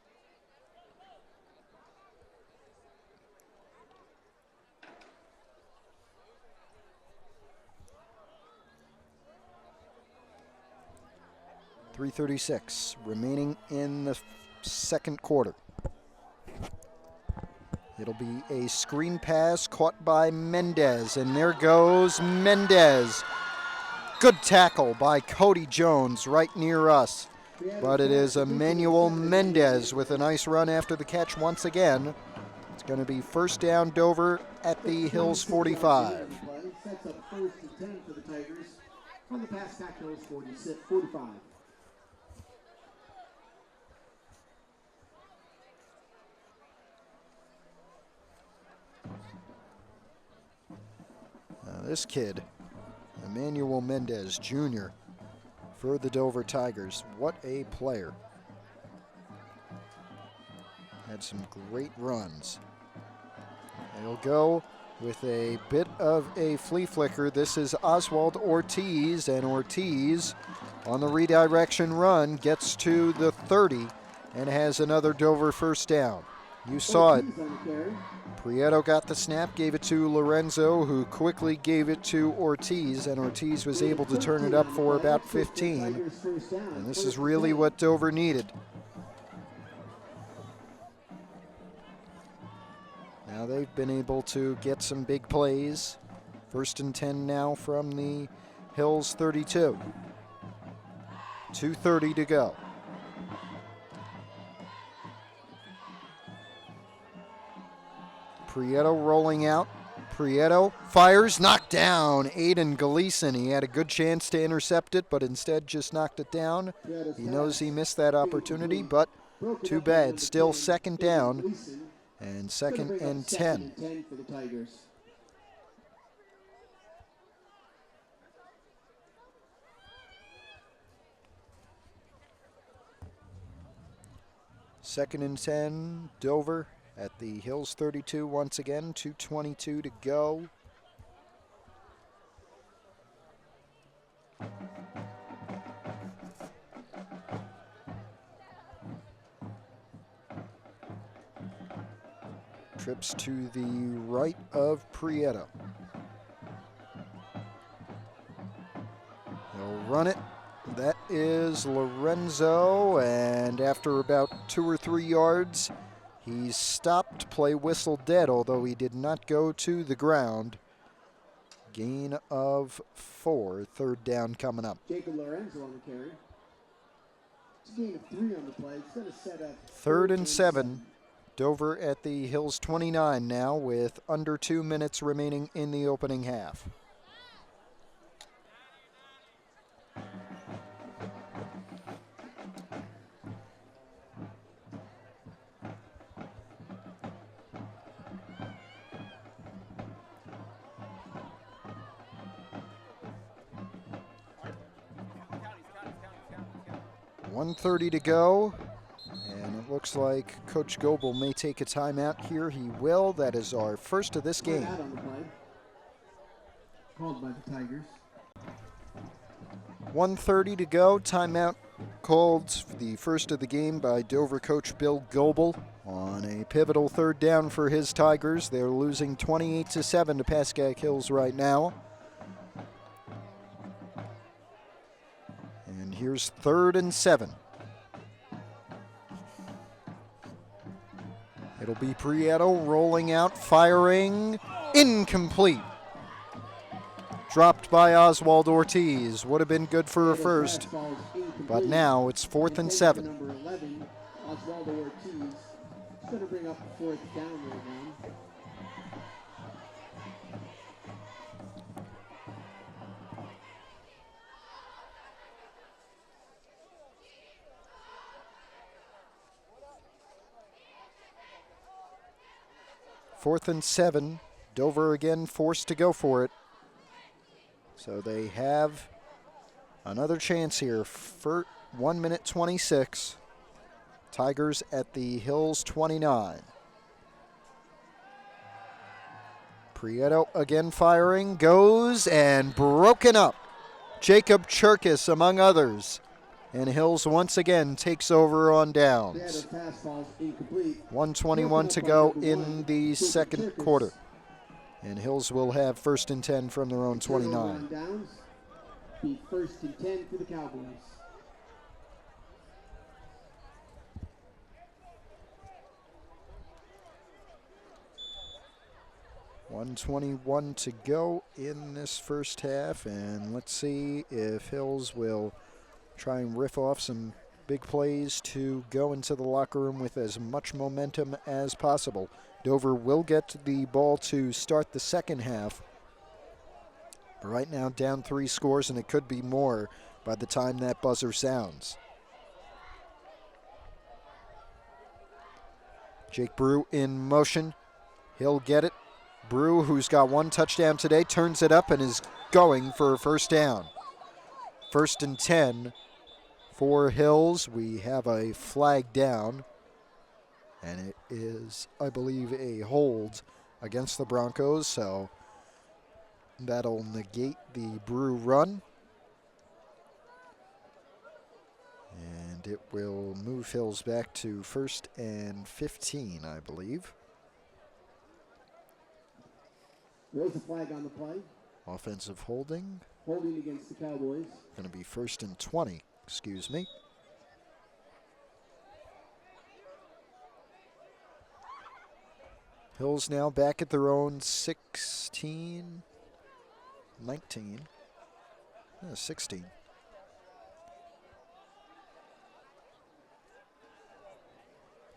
.336 remaining in the second quarter. It'll be a screen pass caught by Mendez, and there goes Mendez. Good tackle by Cody Jones right near us. But it is Emmanuel Mendez with a nice run after the catch once again. It's going to be first down Dover at the Hills 45. Sets up first and 10 for the Tigers from the Pascack Hills 45. This kid, Emmanuel Mendez Jr., for the Dover Tigers, what a player. Had some great runs. He'll go with a bit of a flea flicker. This is Oswald Ortiz, and Ortiz on the redirection run gets to the 30 and has another Dover first down. You saw it. Prieto got the snap, gave it to Lorenzo, who quickly gave it to Ortiz, and Ortiz was able to turn it up for about 15. And this is really what Dover needed. Now they've been able to get some big plays. First and 10 now from the Hills 32. 2:30 to go. Prieto rolling out. Prieto fires, knocked down. Aiden Gleason. He had a good chance to intercept it, but instead just knocked it down. He knows he missed that opportunity, but too bad. Still second down and second and 10. For the Tigers. Second and 10, Dover at the Hills 32 once again, 2:22 to go. Trips to the right of Prieto. He'll run it. That is Lorenzo, and after about 2 or 3 yards, he's stopped, play whistle dead, although he did not go to the ground. Gain of 4, third down coming up. Jacob Lorenzo on the carry. It's a gain of 3 on the play. It's going to set up 3rd and 7. Dover at the Hills 29 now with under 2 minutes remaining in the opening half. .130 to go, and it looks like Coach Goebel may take a timeout here. He will. That is our first of this game. Out on the play. Called by the Tigers. 1:30 to go. Timeout called for the first of the game by Dover coach Bill Goebel on a pivotal 3rd down for his Tigers. They're losing 28-7 to Pascack Hills right now. And here's 3rd and 7. It'll be Prieto rolling out, firing, incomplete. Dropped by Oswald Ortiz. Would have been good for a first, but now it's 4th and 7. Number 11, Oswaldo Ortiz. It's going to bring up the 4th down right now. Fourth and 7. Dover again forced to go for it. So they have another chance here for 1 minute 26. Tigers at the Hills 29. Prieto again firing, goes and broken up. Jacob Cherkis among others. And Hills once again takes over on downs. 1:21 to go in the second quarter. And Hills will have 1st and 10 from their own 29. Downs, be 1st and 10 for the Cowboys. .121 to go in this first half, and let's see if Hills will try and riff off some big plays to go into the locker room with as much momentum as possible. Dover will get the ball to start the second half. But right now down 3 scores, and it could be more by the time that buzzer sounds. Jake Brew in motion. He'll get it. Brew, who's got 1 touchdown today, turns it up and is going for a first down. 1st and 10 for Hills. We have a flag down, and it is, I believe, a hold against the Broncos, so that'll negate the Brew run. And it will move Hills back to 1st and 15, I believe. There's a flag on the play. Offensive holding. Holding against the Cowboys. Going to be 1st and 20, excuse me. Hills now back at their own 16, 19, 16.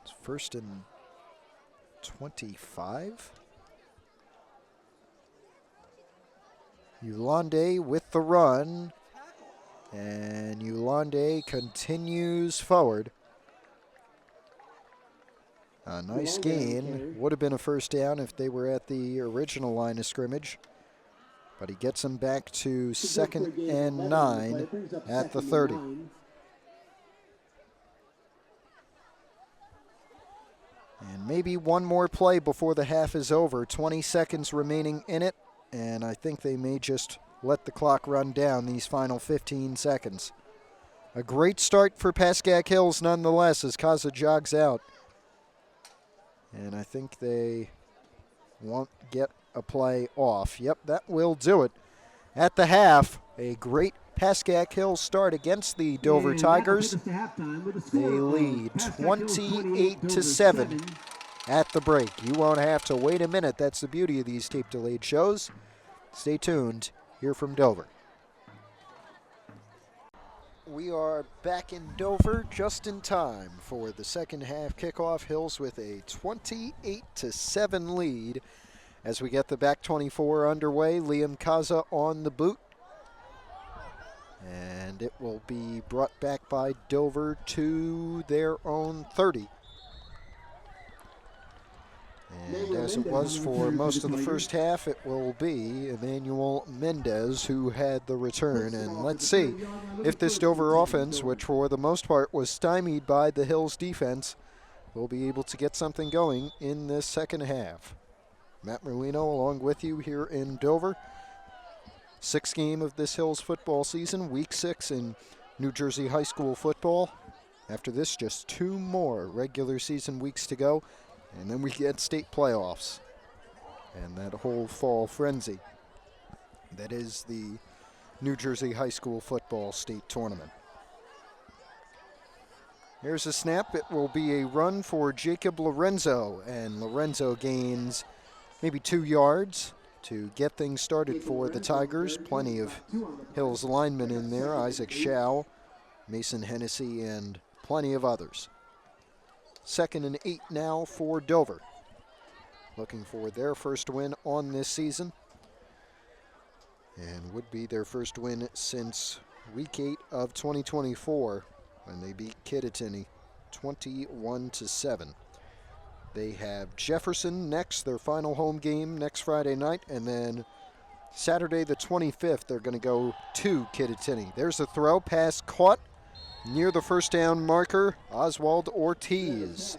It's 1st and 25. Yolande with the run, and Yolande continues forward. A nice gain. Would have been a first down if they were at the original line of scrimmage. But he gets them back to 2nd and 9 at the 30. And maybe one more play before the half is over. 20 seconds remaining in it. And I think they may just let the clock run down these final 15 seconds. A great start for Pascack Hills nonetheless as Kaza jogs out. And I think they won't get a play off. Yep, that will do it. At the half, a great Pascack Hills start against the Dover Tigers. They lead 28-7 at the break. You won't have to wait a minute. That's the beauty of these tape delayed shows. Stay tuned. Hear from Dover. We are back in Dover just in time for the second half kickoff. Hills with a 28-7 lead as we get the back 24 underway. Liam Kaza on the boot. And it will be brought back by Dover to their own 30. And as it was for most of the first half, it will be Emmanuel Mendez who had the return. And let's see if this Dover offense, which for the most part was stymied by the Hills defense, will be able to get something going in this second half. Matt Merlino along with you here in Dover. Sixth game of this Hills football season, week 6 in New Jersey high school football. After this, just 2 more regular season weeks to go. And then we get state playoffs and that whole fall frenzy that is the New Jersey high school football state tournament. Here's a snap. It will be a run for Jacob Lorenzo, and Lorenzo gains maybe 2 yards to get things started for the Tigers. Plenty of Hills linemen in there, Isaac Schau, Mason Hennessy, and plenty of others. 2nd and 8 now for Dover. Looking for their first win on this season. And would be their first win since week 8 of 2024 when they beat Kittatinny 21-7. They have Jefferson next, their final home game next Friday night. And then Saturday the 25th, they're going to go to Kittatinny. There's a throw, pass caught near the first down marker, Oswald Ortiz.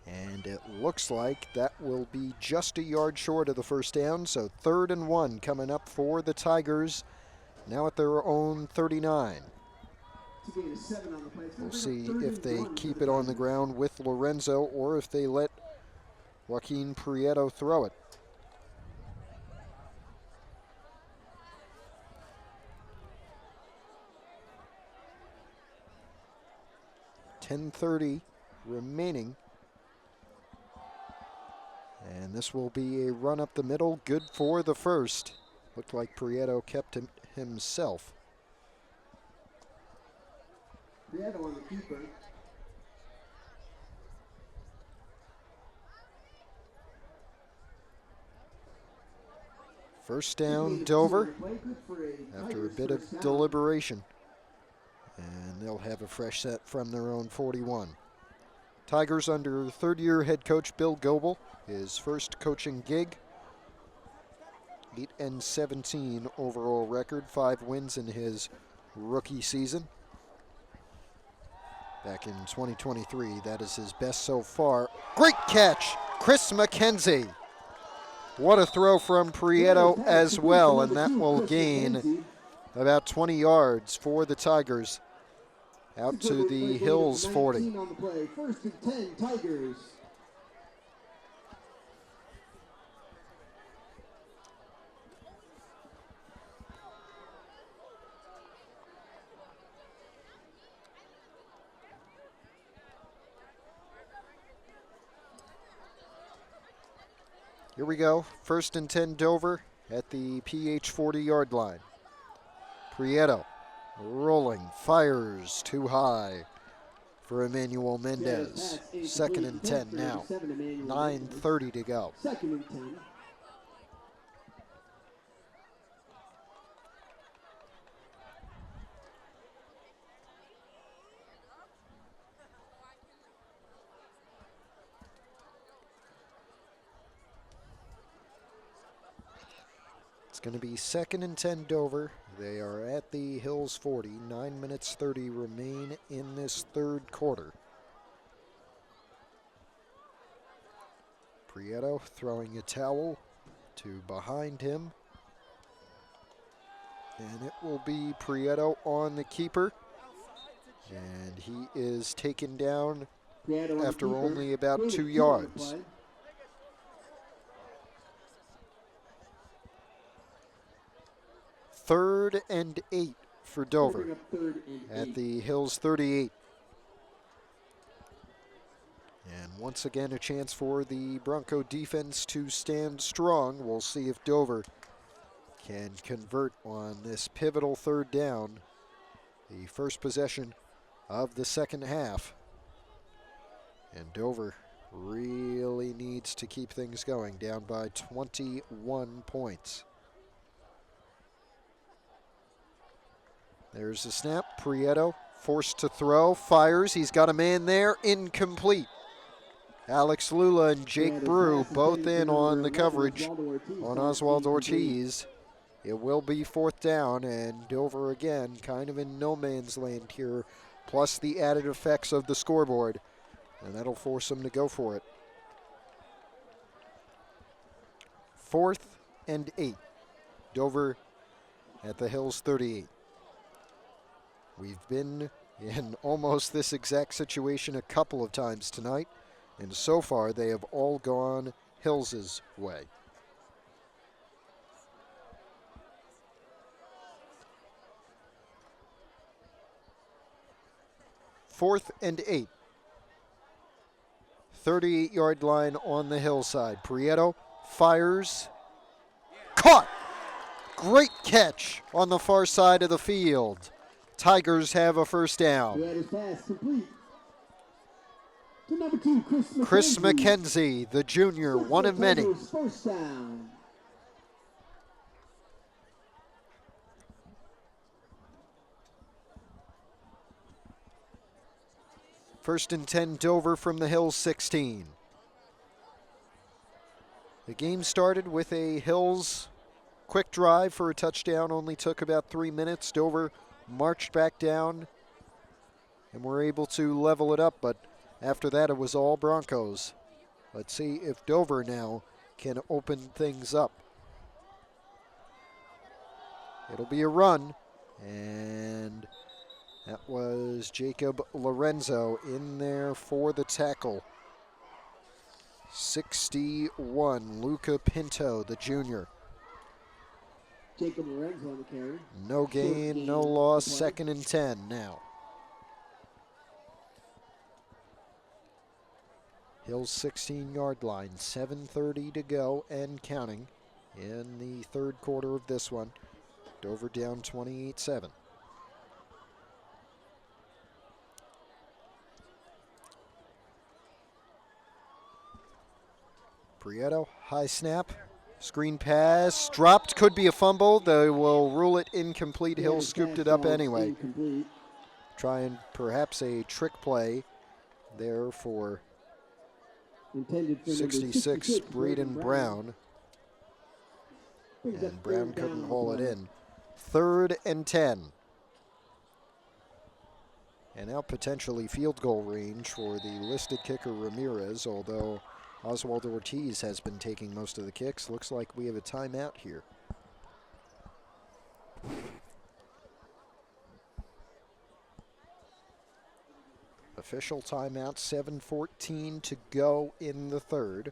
And it looks like that will be just a yard short of the first down, so 3rd and 1 coming up for the Tigers, now at their own 39. We'll see if they keep it on the ground with Lorenzo or if they let Joaquin Prieto throw it. .30 remaining. And this will be a run up the middle, good for the first. Looked like Prieto kept him himself. Prieto on the keeper. First down, Dover, after a bit of deliberation. And they'll have a fresh set from their own 41. Tigers under third-year head coach Bill Goebel, his first coaching gig. 8-17 overall record, 5 wins in his rookie season. Back in 2023, that is his best so far. Great catch, Chris McKenzie. What a throw from Prieto as well, and that will gain about 20 yards for the Tigers out to the Hills 40. First and 10 Tigers. Here we go, 1st and 10 Dover at the PH 40-yard line. Prieto rolling, fires too high for Emmanuel Mendez. 2nd and 10 now, 9:30 to go. 2nd and 10. It's going to be 2nd and 10 Dover. They are at the Hills 40. 9 minutes 30 remain in this third quarter. Prieto throwing a towel to behind him. And it will be Prieto on the keeper. And he is taken down after only about 2 yards. 3rd and 8 for Dover at the Hills 38. And Once again, a chance for the Bronco defense to stand strong. We'll see if Dover can convert on this pivotal third down, the first possession of the second half. And Dover really needs to keep things going, down by 21 points. There's the snap. Prieto forced to throw, fires. He's got a man there, incomplete. Alex Lula and Jake Brew both in on the coverage on Oswald Ortiz. It will be fourth down, and Dover again kind of in no man's land here, plus the added effects of the scoreboard, and that'll force them to go for it. 4th and 8. Dover at the Hills 38. We've been in almost this exact situation a couple of times tonight, and so far they have all gone Hills' way. Fourth and 8. 38-yard line on the hillside. Prieto fires. Caught! Great catch on the far side of the field. Tigers have a first down. Pass complete to number 2, Chris McKenzie, the junior, one of many. First down. First and 10, Dover from the Hills 16. The game started with a Hills quick drive for a touchdown, only took about 3 minutes. Dover marched back down and were able to level it up, but after that it was all Broncos. Let's see if Dover now can open things up. It'll be a run, and that was Jacob Lorenzo in there for the tackle. 61, Luca Pinto, the junior. Jacob Lorenzo on the carry. No gain, no loss, 2nd and 10 now. Hills 16-yard line, 7:30 to go and counting in the third quarter of this one. Dover down 28-7. Prieto, high snap, screen pass, dropped, could be a fumble. They will rule it incomplete. Hill scooped it up anyway. Incomplete. Trying perhaps a trick play there for Intended for 66, Braden Brown. And Brown couldn't haul it in. 3rd and 10. And now potentially field goal range for the listed kicker Ramirez, although Oswald Ortiz has been taking most of the kicks. Looks like we have a timeout here. Official timeout, 7:14 to go in the third.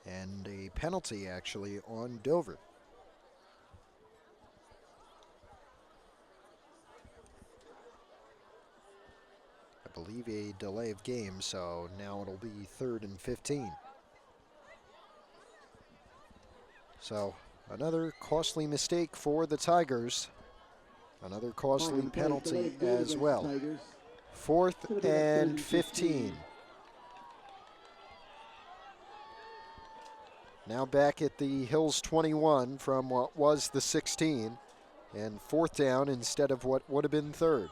And a penalty actually on Dover. I believe a delay of game, so now it'll be 3rd and 15. So another costly mistake for the Tigers. Another costly penalty as well. 4th and 15. Now back at the Hills 21 from what was the 16, and 4th down instead of what would have been 3rd.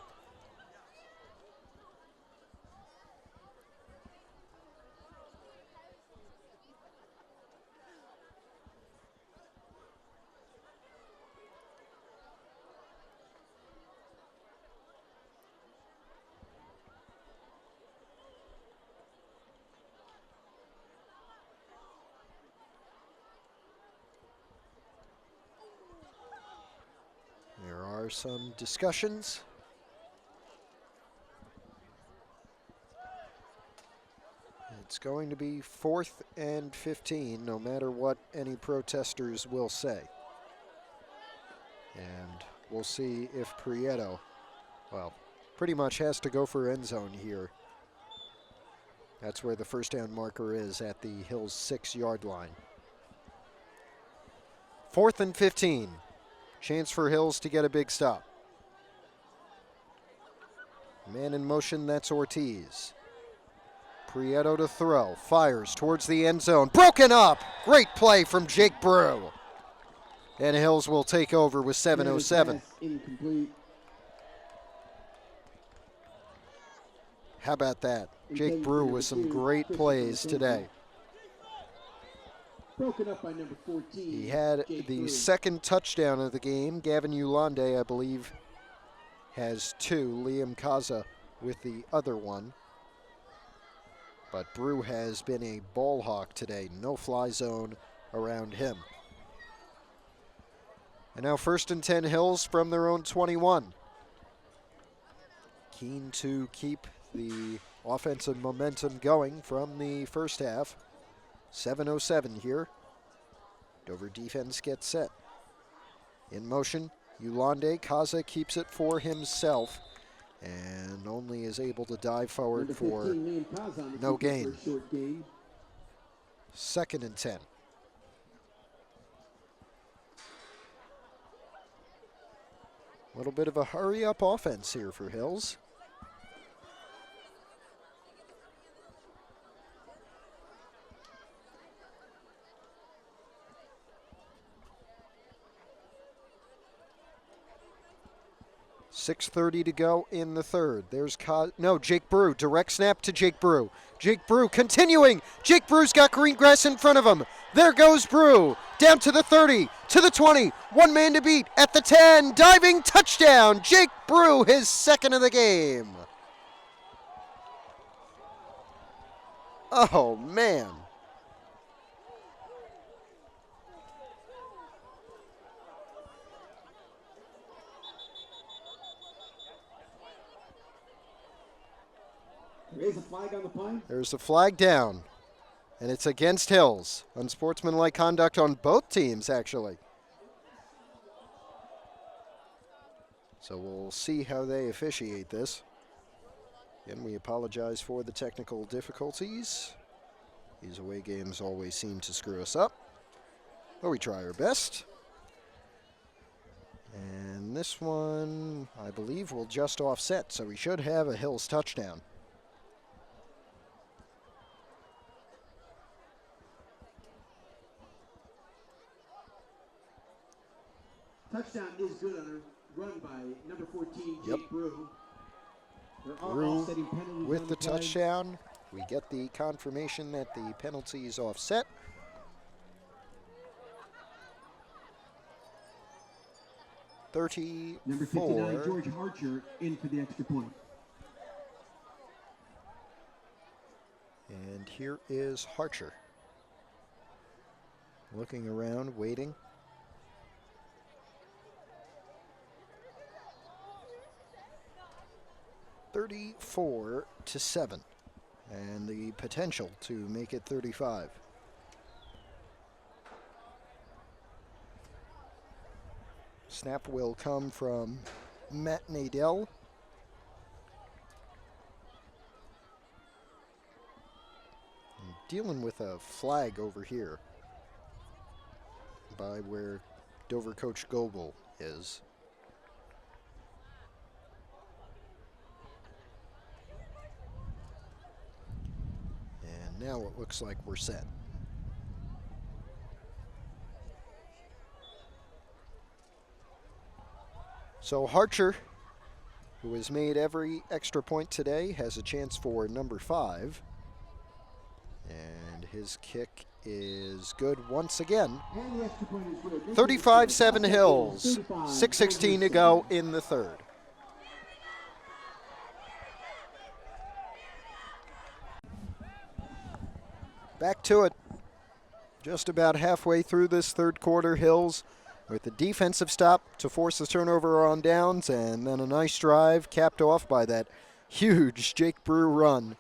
There are some discussions. It's going to be 4th and 15, no matter what any protesters will say. And we'll see if Prieto, well, pretty much has to go for end zone here. That's where the first down marker is, at the Hills 6-yard line. 4th and 15. Chance for Hills to get a big stop. Man in motion, that's Ortiz. Prieto to throw. Fires towards the end zone. Broken up! Great play from Jake Brew. And Hills will take over with 7:07. Incomplete. How about that? Jake Brew with some great plays today. Broken up by number 14. He had Jake the Brew. second touchdown of the game. Gavin Ulande, I believe, has 2. Liam Kaza with the other one. But Brew has been a ball hawk today. No fly zone around him. And now 1st and 10 Hills from their own 21. Keen to keep the offensive momentum going from the first half. 7:07 here. Dover defense gets set. In motion, Ulande. Kaza keeps it for himself and only is able to dive forward Number for 15, Liam Kaza on the no keeper gain. for a short gain. 2nd and 10. A little bit of a hurry-up offense here for Hills. .6:30 to go in the third. There's Jake Brew. Direct snap to Jake Brew. Jake Brew continuing. Jake Brew's got green grass in front of him. There goes Brew. Down to the 30, to the 20. One man to beat at the 10. Diving touchdown. Jake Brew, his 2nd of the game. Oh, man. Raise a flag on the play. There's the flag down, and it's against Hills. Unsportsmanlike conduct on both teams, actually. So we'll see how they officiate this. Again, we apologize for the technical difficulties. These away games always seem to screw us up, but we try our best. And this one, I believe, will just offset, so we should have a Hills touchdown. Touchdown is good on a run by number 14, Jake Yep. Brew. There are Brew offsetting penalties with on the play. touchdown. We get the confirmation that the penalty is offset. Number 59, 34. George Archer, in for the extra point. And here is Harcher. Looking around, waiting. (34-7), and the potential to make it 35. Snap will come from Matt Nadell. Dealing with a flag over here by where Dover coach Goebel is. And now it looks like we're set. So Harcher, who has made every extra point today, has a chance for number 5. And his kick is good once again. And the extra point is good. 35-7 Hills. 6:16 to go in the third. Back to it. Just about halfway through this third quarter, Hills with the defensive stop to force the turnover on downs, and then a nice drive capped off by that huge Jake Brew run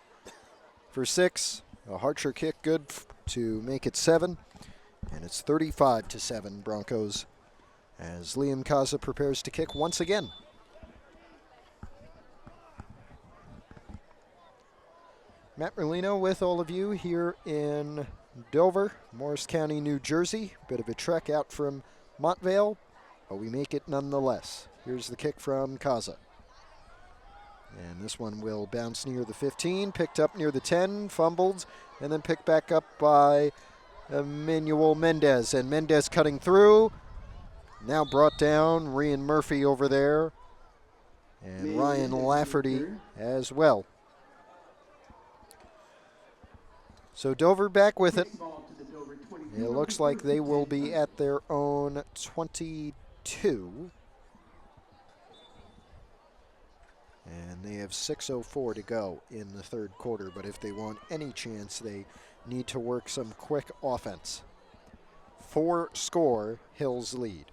for 6. A Harcher kick good to make it 7, and it's 35-7 Broncos as Liam Kaza prepares to kick once again. Matt Merlino with all of you here in Dover, Morris County, New Jersey. Bit of a trek out from Montvale, but we make it nonetheless. Here's the kick from Kaza. And this one will bounce near the 15, picked up near the 10, fumbled, and then picked back up by Emmanuel Mendez. And Mendez cutting through, now brought down. Ryan Murphy over there, and Ryan Lafferty as well. So Dover back with it. It looks like they will be at their own 22. And they have 6:04 to go in the third quarter, but if they want any chance, they need to work some quick offense. 4-score Hills lead.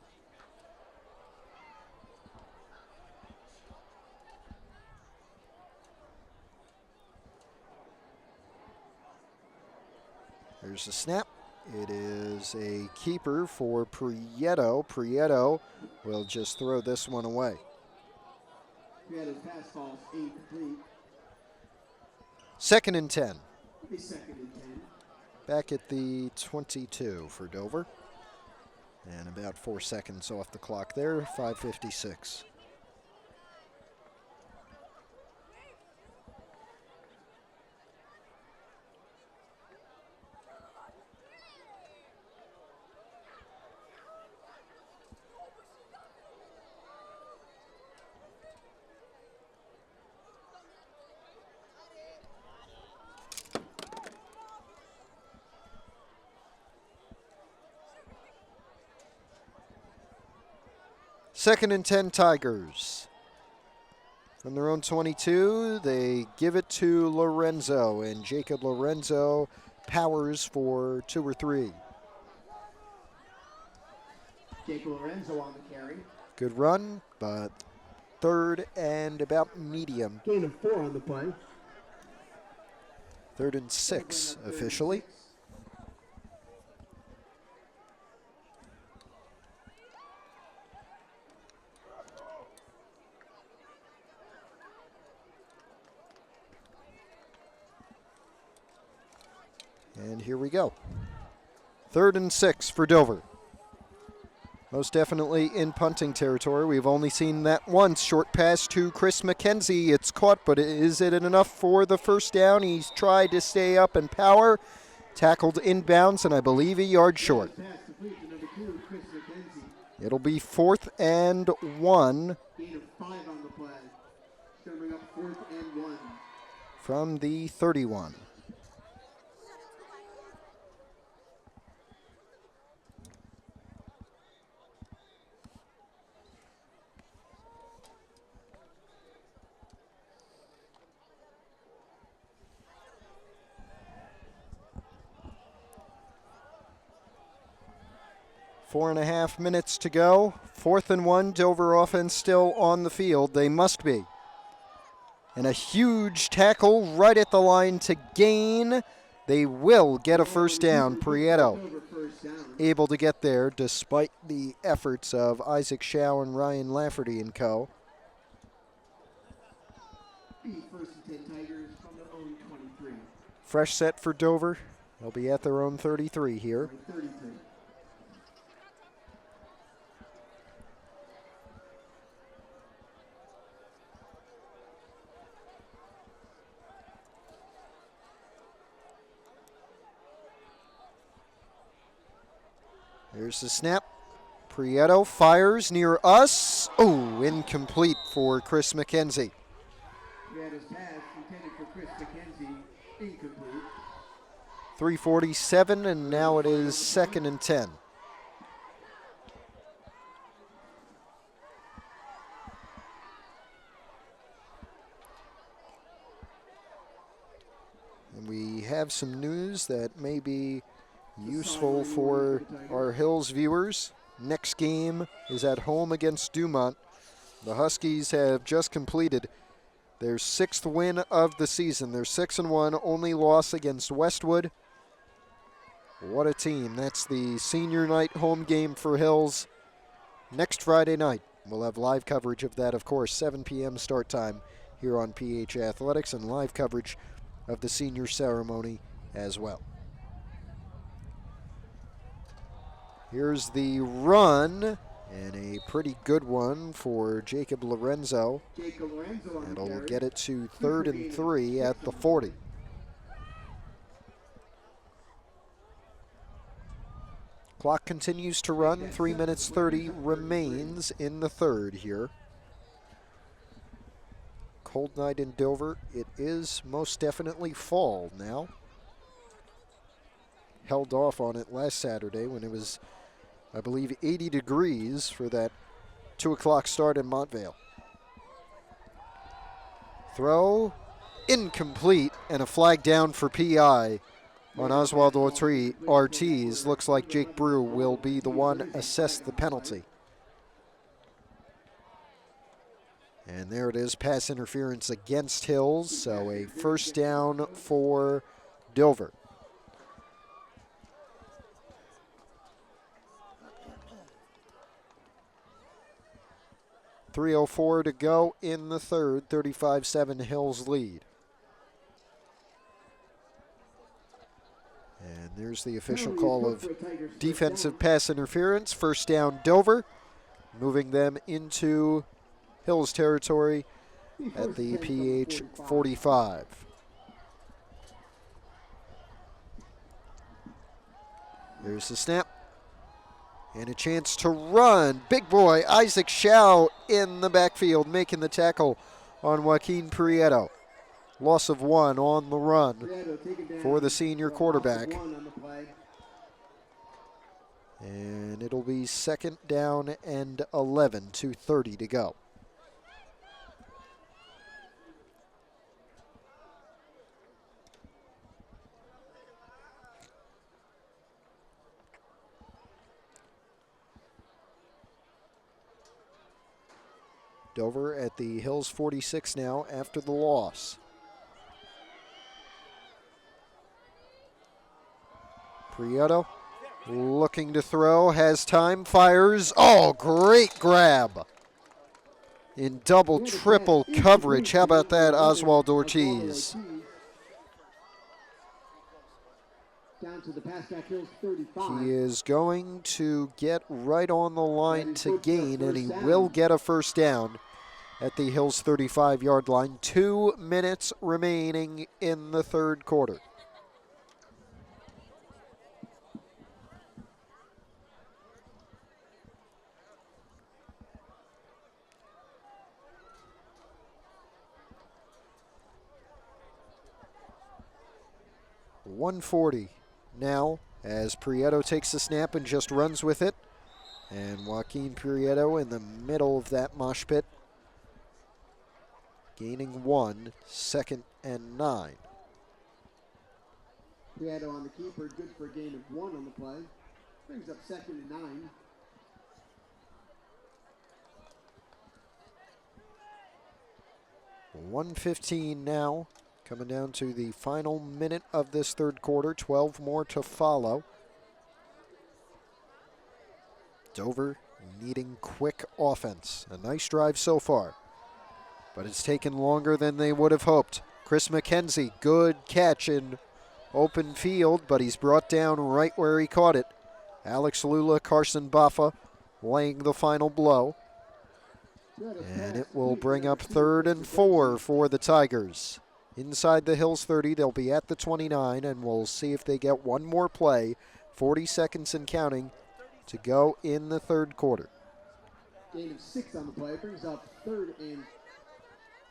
There's the snap. It is a keeper for Prieto. Prieto will just throw this one away. Prieto's pass falls incomplete. 2nd and 10. Be 2nd and 10. Back at the 22 for Dover. And about 4 seconds off the clock there, 5:56. Second and 10 Tigers. From their own 22, they give it to Lorenzo, and Jacob Lorenzo powers for 2 or 3. Jacob Lorenzo on the carry. Good run, but 3rd and about medium. Gain of 4 on the play. 3rd and 6 officially. And here we go. 3rd and 6 for Dover. Most definitely in punting territory. We've only seen that once. Short pass to Chris McKenzie. It's caught, but is it enough for the first down? He's tried to stay up and power. Tackled inbounds, and I believe a yard short. It'll be 4th and 1. Gain of 5 on the play. It's going to bring up 4th and 1. From the 31. Four and a half minutes to go. 4th and 1. Dover offense still on the field. They must be. And a huge tackle right at the line to gain. They will get a first down. Prieto able to get there despite the efforts of Isaac Shaw and Ryan Lafferty and co. 1st and 10 Tigers from their own 23. Fresh set for Dover. They'll be at their own 33 here. 33. Here's the snap. Prieto fires near us. Oh, incomplete for Chris McKenzie. Prieto's pass intended for Chris McKenzie, incomplete. 3:47, and now it is 2nd and 10. And we have some news that may be useful for our Hills viewers. Next game is at home against Dumont. The Huskies have just completed their 6th win of the season. They're 6-1, only loss against Westwood. What a team. That's the senior night home game for Hills. next Friday night. We'll have live coverage of that, of course, 7 p.m. start time here on PH Athletics, and live coverage of the senior ceremony as well. Here's the run, and a pretty good one for Jacob Lorenzo. It'll get it to 3rd and 3 at the 40. Clock continues to run. 3 minutes 30 remains in the third here. Cold night in Dover. It is most definitely fall now. Held off on it last Saturday when it was, I believe, 80 degrees for that 2 o'clock start in Montvale. Throw incomplete, and a flag down for PI on Oswald Ortiz. Looks like Jake Brew will be the one assessed the penalty. And there it is, pass interference against Hills, so a first down for Dover. .304 to go in the third, 35-7 Hills lead. And there's the official call of defensive pass interference. First down Dover, moving them into Hills territory at the PH 45. There's the snap. And a chance to run. Big boy Isaac Schau in the backfield, making the tackle on Joaquin Prieto. Loss of 1 on the run for the senior quarterback. And it'll be 2nd down and 11, 2:30 to go. Dover at the Hills 46 now after the loss. Prieto looking to throw, has time, fires. Oh, great grab. In double, triple coverage. How about that, Oswald Ortiz? Down to the Pascack Hills 35. He is going to get right on the line to gain, and he will get a first down at the Hills 35-yard line. 2 minutes remaining in the third quarter. .140 now as Prieto takes the snap and just runs with it. And Joaquin Prieto in the middle of that mosh pit, gaining 1, 2nd and 9. Prieto on the keeper, good for a gain of 1 on the play. Brings up 2nd and 9. .115 now, coming down to the final minute of this third quarter. 12 more to follow. Dover needing quick offense. A nice drive so far, but it's taken longer than they would have hoped. Chris McKenzie, good catch in open field, but he's brought down right where he caught it. Alex Lula, Carson Baffa laying the final blow. And it will bring up 3rd and 4 for the Tigers. Inside the Hills 30, they'll be at the 29, and we'll see if they get one more play. 40 seconds and counting to go in the third quarter. Gain of 6 on the play, brings up 3rd and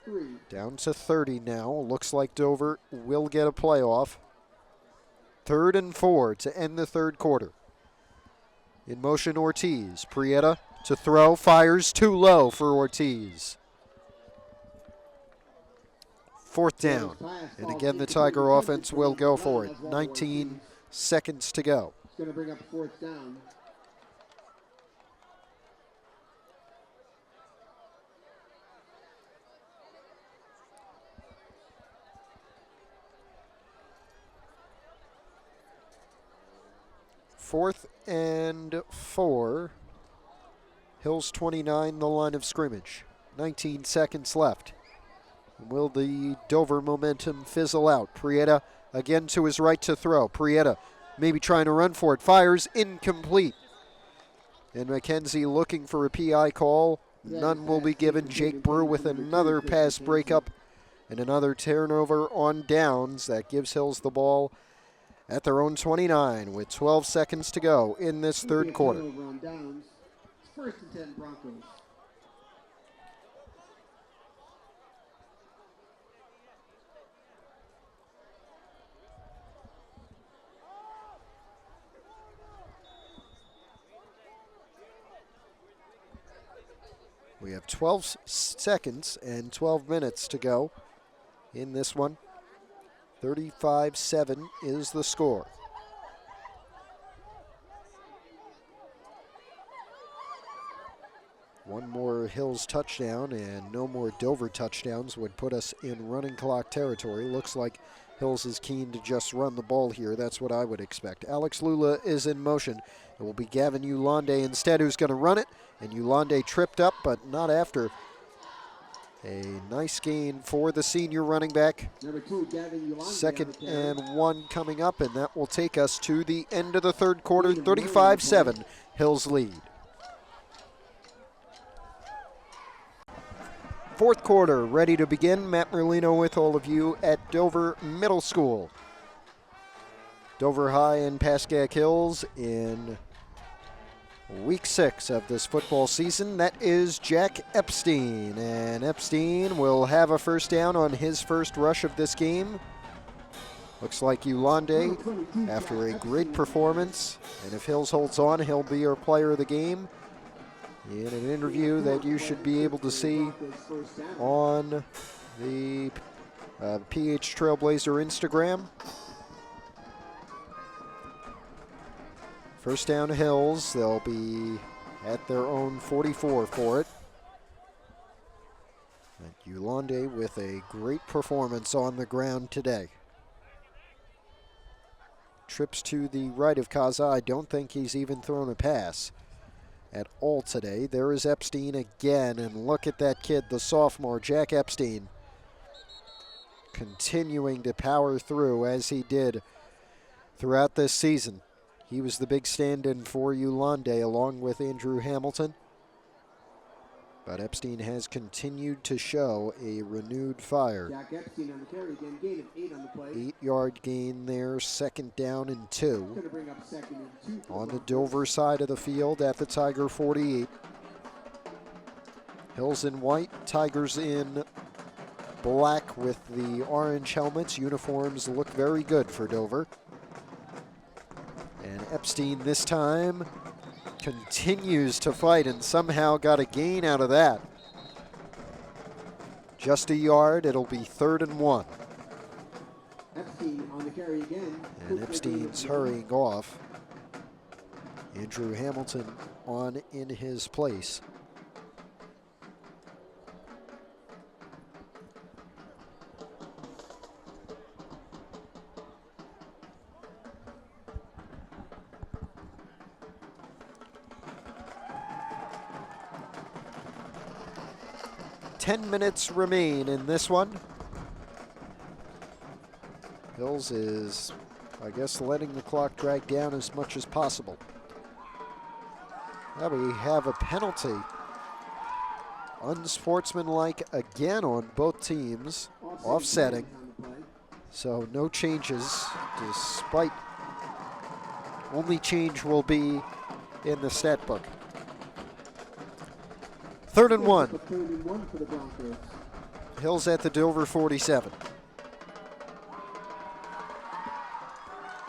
3. Down to 30 now. Looks like Dover will get a playoff. 3rd and 4 to end the third quarter. In motion Ortiz. Prieto to throw, fires too low for Ortiz. 4th down. And again, the Tiger offense will go for it. 19 seconds to go. It's going to bring up 4th down. Fourth and 4. Hills 29, the line of scrimmage. 19 seconds left. Will the Dover momentum fizzle out? Prieta again to his right to throw. Prieta maybe trying to run for it. Fires incomplete. And McKenzie looking for a PI call. None will be given. Jake Brew with another pass breakup and another turnover on downs. That gives Hills the ball at their own 29 with 12 seconds to go in this third quarter. On downs. It's 1st and 10 Broncos. We have 12 seconds and 12 minutes to go in this one. 35-7 is the score. One more Hills touchdown and no more Dover touchdowns would put us in running clock territory. Looks like Hills is keen to just run the ball here. That's what I would expect. Alex Lula is in motion. It will be Gavin Ulande instead who's going to run it. And Ulande tripped up, but not after. A nice gain for the senior running back. Number 2, Gavin Ulande. 2nd and 1 coming up, and that will take us to the end of the third quarter. 35-7, Hills lead. Fourth quarter ready to begin. Matt Merlino with all of you at Dover Middle School. Dover High and Pascack Hills in week 6 of this football season. That is Jack Epstein, and Epstein will have a first down on his first rush of this game. Looks like Ulande, after a great performance, and if Hills holds on, he'll be our player of the game in an interview that you should be able to see on the PH Trailblazer Instagram. First down to Hills. They'll be at their own 44 for it. And Ulande with a great performance on the ground today. Trips to the right of Kaza. I don't think he's even thrown a pass at all today. There is Epstein again, and look at that kid, the sophomore, Jack Epstein, continuing to power through as he did throughout this season. He was the big stand-in for Ulande along with Andrew Hamilton. But Epstein has continued to show a renewed fire. Jack Epstein on the carry again, gain of 8 on the play. 8-yard gain there, 2nd down and 2. Going to bring up 2nd and 2. On the Dover side of the field at the Tiger 48. Hills in white, Tigers in black with the orange helmets. Uniforms look very good for Dover. And Epstein this time continues to fight and somehow got a gain out of that. Just a yard, it'll be 3rd and 1. Epstein on the carry again. And Epstein's hurrying off. Andrew Hamilton on in his place. Ten minutes remain in this one. Hills is, I guess, letting the clock drag down as much as possible. Now we have a penalty. Unsportsmanlike again on both teams. Offsetting. So no changes, despite only change will be in the stat book. 3rd and 1. 3rd and 1 for the Broncos. Hills at the Dover 47.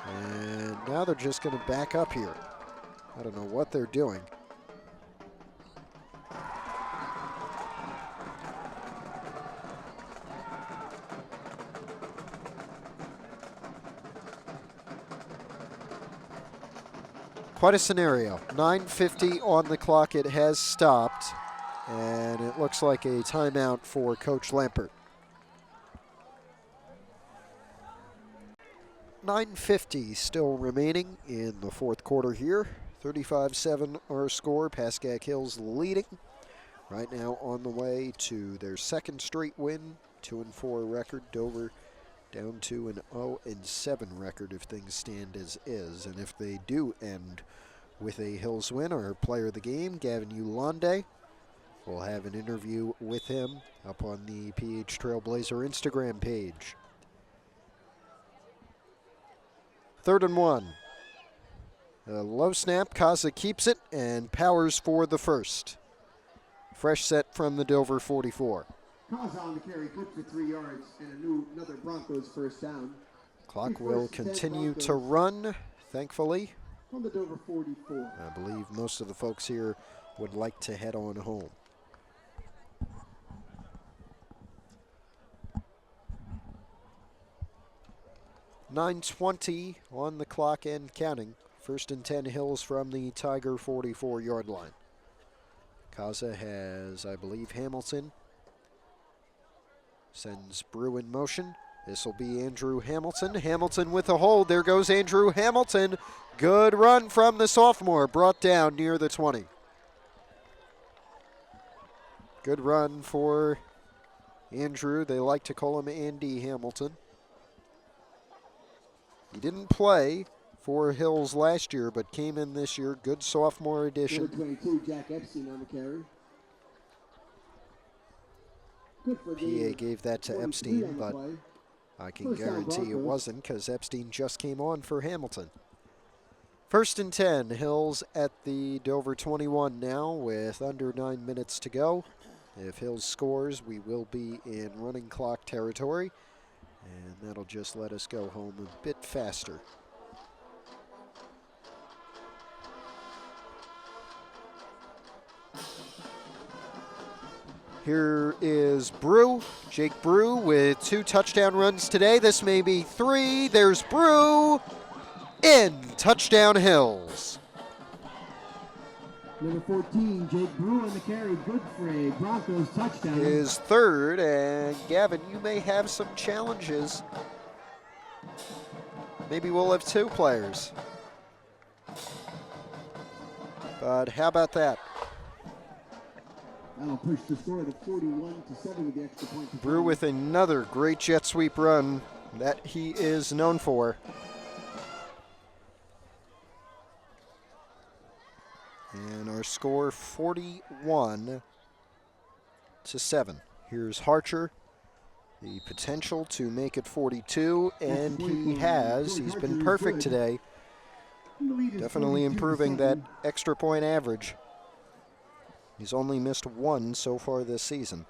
And now they're just going to back up here. I don't know what they're doing. Quite a scenario. 9:50 on the clock. It has stopped. And it looks like a timeout for Coach Lampert. 9:50 still remaining in the fourth quarter here. 35-7 our score. Pascack Hills leading right now on the way to their second straight win. 2-4 record. Dover down to an 0-7 record if things stand as is. And if they do end with a Hills win, our player of the game, Gavin Ulande, we'll have an interview with him up on the PH Trailblazer Instagram page. 3rd and 1. A low snap, Kaza keeps it and powers for the first. Fresh set from the Dover 44. Kaza on the carry, good for 3 yards, and another Broncos first down. Clock will continue to run, thankfully. From the Dover 44. I believe most of the folks here would like to head on home. .920 on the clock and counting. 1st and 10 Hills from the Tiger 44-yard line. Kaza has, I believe, Hamilton. Sends Brew in motion. This will be Andrew Hamilton. Hamilton with a hold. There goes Andrew Hamilton. Good run from the sophomore. Brought down near the 20. Good run for Andrew. They like to call him Andy Hamilton. He didn't play for Hills last year, but came in this year. Good sophomore addition. Number 22, Jack Epstein on the carry. Good for PA gave that to Epstein, but I can guarantee it wasn't because Epstein just came on for Hamilton. 1st and 10, Hills at the Dover 21 now with under 9 minutes to go. If Hills scores, we will be in running clock territory, and that'll just let us go home a bit faster. Here is Brew, Jake Brew with 2 touchdown runs today. This may be 3. There's Brew in. Touchdown Hills. Number 14, Jake Brew on the carry. Good for a Broncos touchdown. His 3rd, and Gavin, you may have some challenges. Maybe we'll have 2 players. But how about that? That'll push the score to 41-7 with the extra point. Brew with another great jet sweep run that he is known for. And our score 41-7. Here's Harcher, the potential to make it 42, and he has. He's been perfect today. Definitely improving that extra point average. He's only missed 1 so far this season.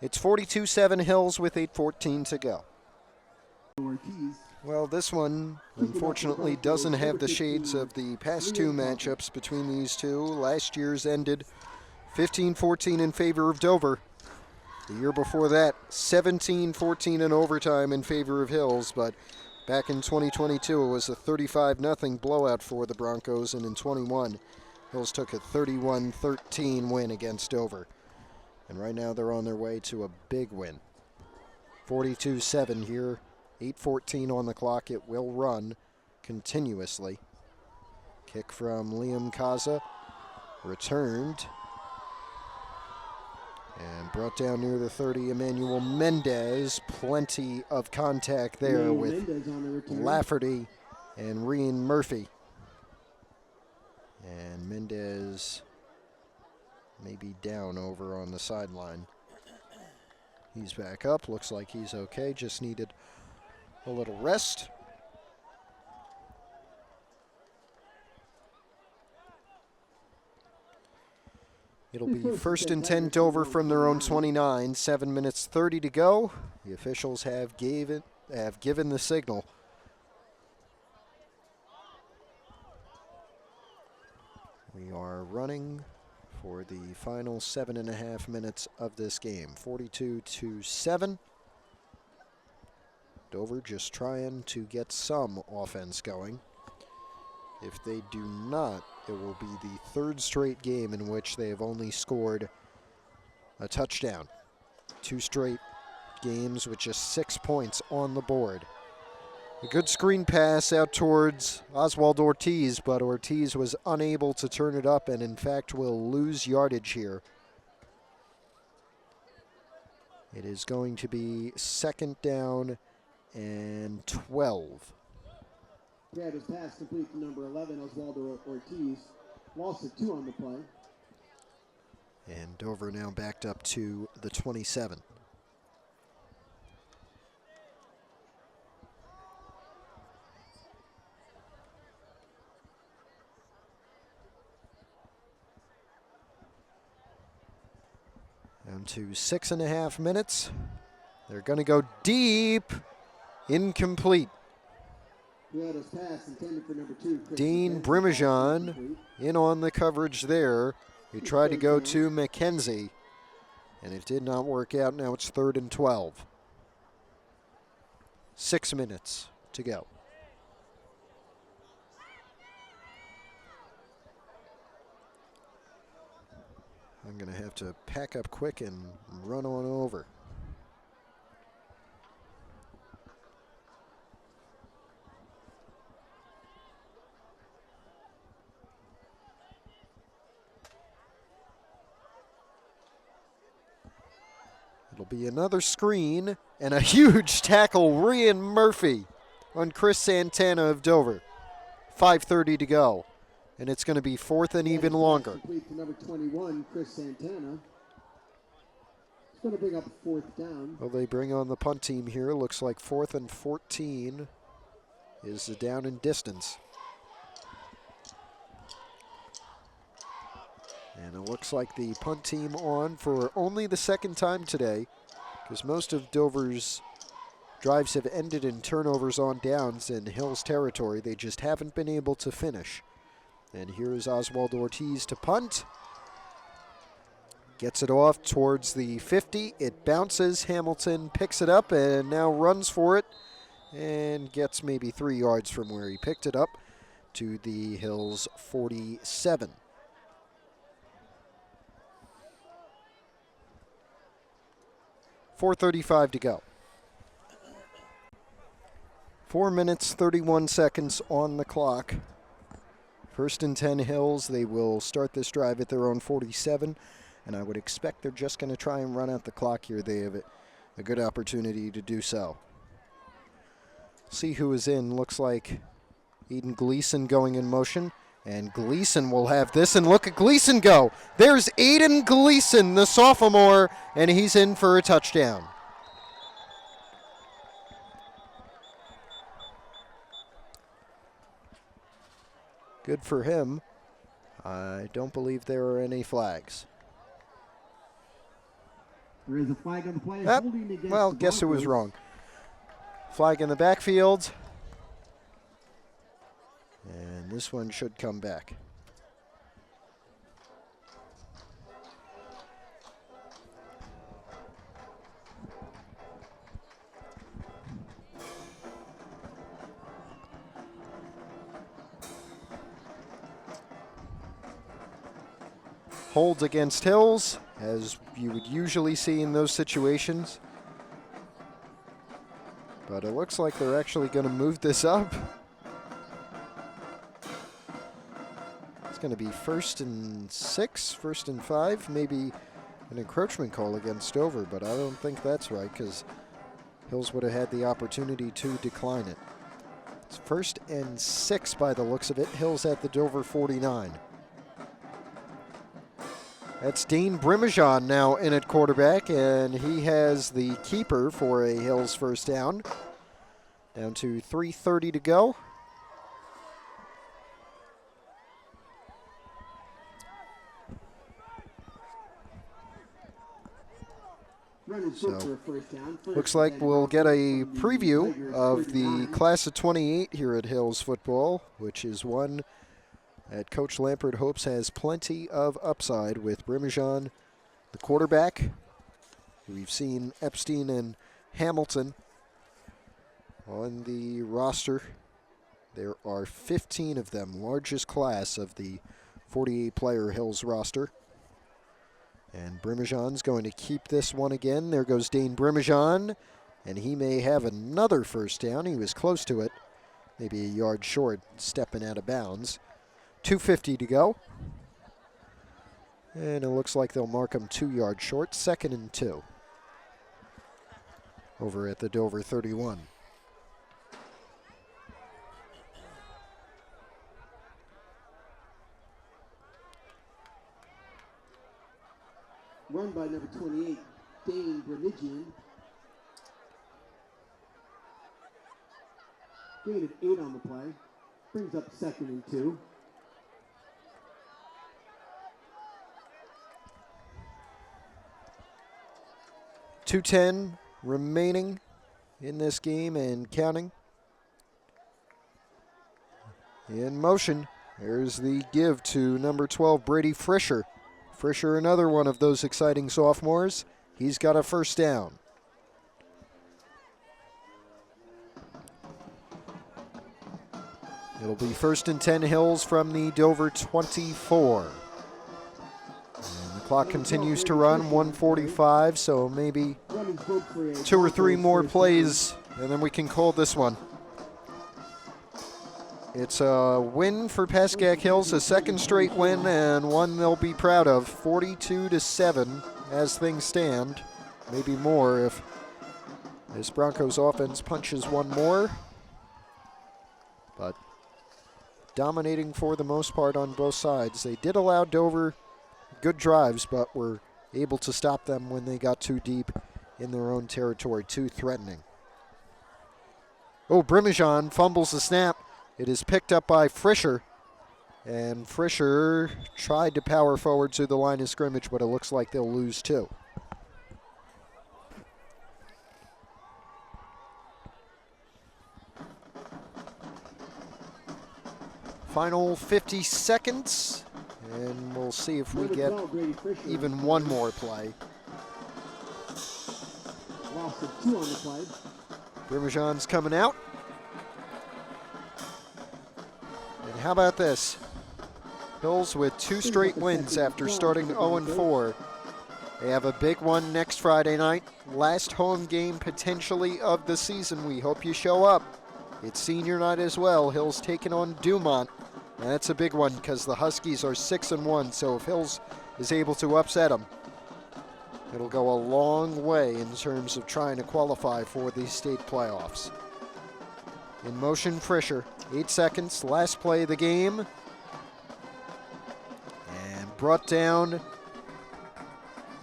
It's 42-7 Hills with 8:14 to go. Well, this one, unfortunately, doesn't have the shades of the past 2 matchups between these two. Last year's ended 15-14 in favor of Dover. The year before that, 17-14 in overtime in favor of Hills, but back in 2022, it was a 35-0 blowout for the Broncos, and in 21, Hills took a 31-13 win against Dover. And right now they're on their way to a big win. 42-7 here, 8:14 on the clock. It will run continuously. Kick from Liam Kaza, returned. And brought down near the 30, Emmanuel Mendez. Plenty of contact there with Lafferty and Reen Murphy. And Mendez may be down over on the sideline. He's back up. Looks like he's okay. Just needed a little rest. It'll be 1st and 10 Dover from their own 29. 7 minutes 30 to go. The officials have given the signal. We are running for the final 7.5 minutes of this game. 42-7. Dover just trying to get some offense going. If they do not, it will be the 3rd straight game in which they have only scored a touchdown. 2 straight games with just 6 points on the board. A good screen pass out towards Oswald Ortiz, but Ortiz was unable to turn it up and in fact will lose yardage here. It is going to be 2nd down and 12. Grab his pass complete to number 11, Oswaldo Ortiz. Loss of 2 on the play. And Dover now backed up to the 27. Down to 6.5 minutes. They're going to go deep. Incomplete. His pass intended for number 2, Dean Brimijan in on the coverage there. He tried to go to McKenzie, and it did not work out. Now it's 3rd and 12. 6 minutes to go. I'm going to have to pack up quick and run on over. It'll be another screen and a huge tackle. Ryan Murphy on Chris Santana of Dover. 5:30 to go. And it's going to be 4th and even longer. Complete to number 21, Chris Santana. It's going to bring up 4th down. Well, they bring on the punt team here. Looks like 4th and 14 is the down and distance. And it looks like the punt team on for only the 2nd time today, because most of Dover's drives have ended in turnovers on downs in Hill's territory. They just haven't been able to finish. And here's Oswald Ortiz to punt. Gets it off towards the 50. It bounces. Hamilton picks it up and now runs for it and gets maybe 3 yards from where he picked it up to the Hills 47. .435 to go. 4 minutes, 31 seconds on the clock. 1st and 10 Hills. They will start this drive at their own 47, and I would expect they're just going to try and run out the clock here. They have a good opportunity to do so. See who is in. Looks like Eden Gleason going in motion, and Gleason will have this, and look at Gleason go. There's Aiden Gleason, the sophomore, and he's in for a touchdown. Good for him. I don't believe there are any flags. There is a flag on the play. Well, guess who was wrong. Flag in the backfield. And this one should come back. Holds against Hills, as you would usually see in those situations. But it looks like they're actually going to move this up. It's going to be 1st and 6, 1st and 5, maybe an encroachment call against Dover, but I don't think that's right because Hills would have had the opportunity to decline it. It's 1st and 6 by the looks of it. Hills at the Dover 49. That's Dean Brimijan now in at quarterback, and he has the keeper for a Hills 1st down. Down to 3:30 to go. So, looks like we'll get a preview of the class of 28 here at Hills football, which is one that Coach Lampert hopes has plenty of upside with Brimijan, the quarterback. We've seen Epstein and Hamilton on the roster. There are 15 of them, largest class of the 48-player Hills roster. And Brimijan's going to keep this one again. There goes Dane Brimijan. and he may have another first down. He was close to it, maybe a yard short, stepping out of bounds. 2:50 to go. And it looks like they'll mark him 2 yards short, 2nd and 2. Over at the Dover 31. Run by number 28, Dane Brenigian. Gain of 8 on the play. Brings up 2nd and 2. .210 remaining in this game and counting. In motion, there's the give to number 12, Brady Frischer. Frischer, another one of those exciting sophomores. He's got a first down. It'll be 1st and 10 Hills from the Dover 24. And the clock continues to run, 1:45, so maybe 2 or 3 more plays, and then we can call this one. It's a win for Pascack Hills, a 2nd straight win, and one they'll be proud of. 42-7 as things stand. Maybe more if this Broncos offense punches one more. But dominating for the most part on both sides. They did allow Dover good drives, but were able to stop them when they got too deep in their own territory, too threatening. Oh, Brimijan fumbles the snap. It is picked up by Frischer, and Frischer tried to power forward to the line of scrimmage, but it looks like they'll lose 2. Final 50 seconds, and we'll see if we get even one more play. Loss of 2 on the play. Brimijan's coming out. And how about this? Hills with 2 straight wins after starting 0-4. They have a big one next Friday night. Last home game potentially of the season. We hope you show up. It's senior night as well. Hills taking on Dumont. And that's a big one because the Huskies are 6-1. So if Hills is able to upset them, it'll go a long way in terms of trying to qualify for the state playoffs. In motion, Frischer. 8 seconds, last play of the game. And brought down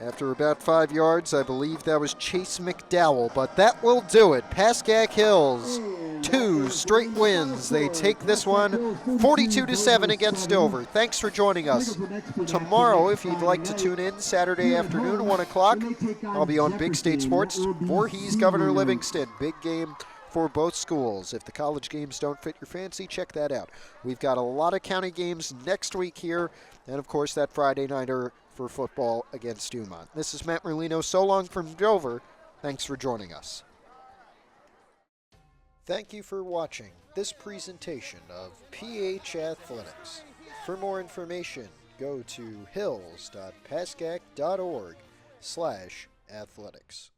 after about 5 yards. I believe that was Chase McDowell, but that will do it. Pascack Hills, 2 straight wins. They take this one 42-7 against Dover. Thanks for joining us. Tomorrow, if you'd like to tune in, Saturday afternoon, 1 o'clock, I'll be on Big State Sports. Voorhees, Governor Livingston. Big game for both schools. If the college games don't fit your fancy, check that out. We've got a lot of county games next week here, and of course that Friday nighter for football against Dumont. This is Matt Merlino. So long from Dover. Thanks for joining us. Thank you for watching this presentation of PH Athletics. For more information, go to hills.pascack.org/athletics.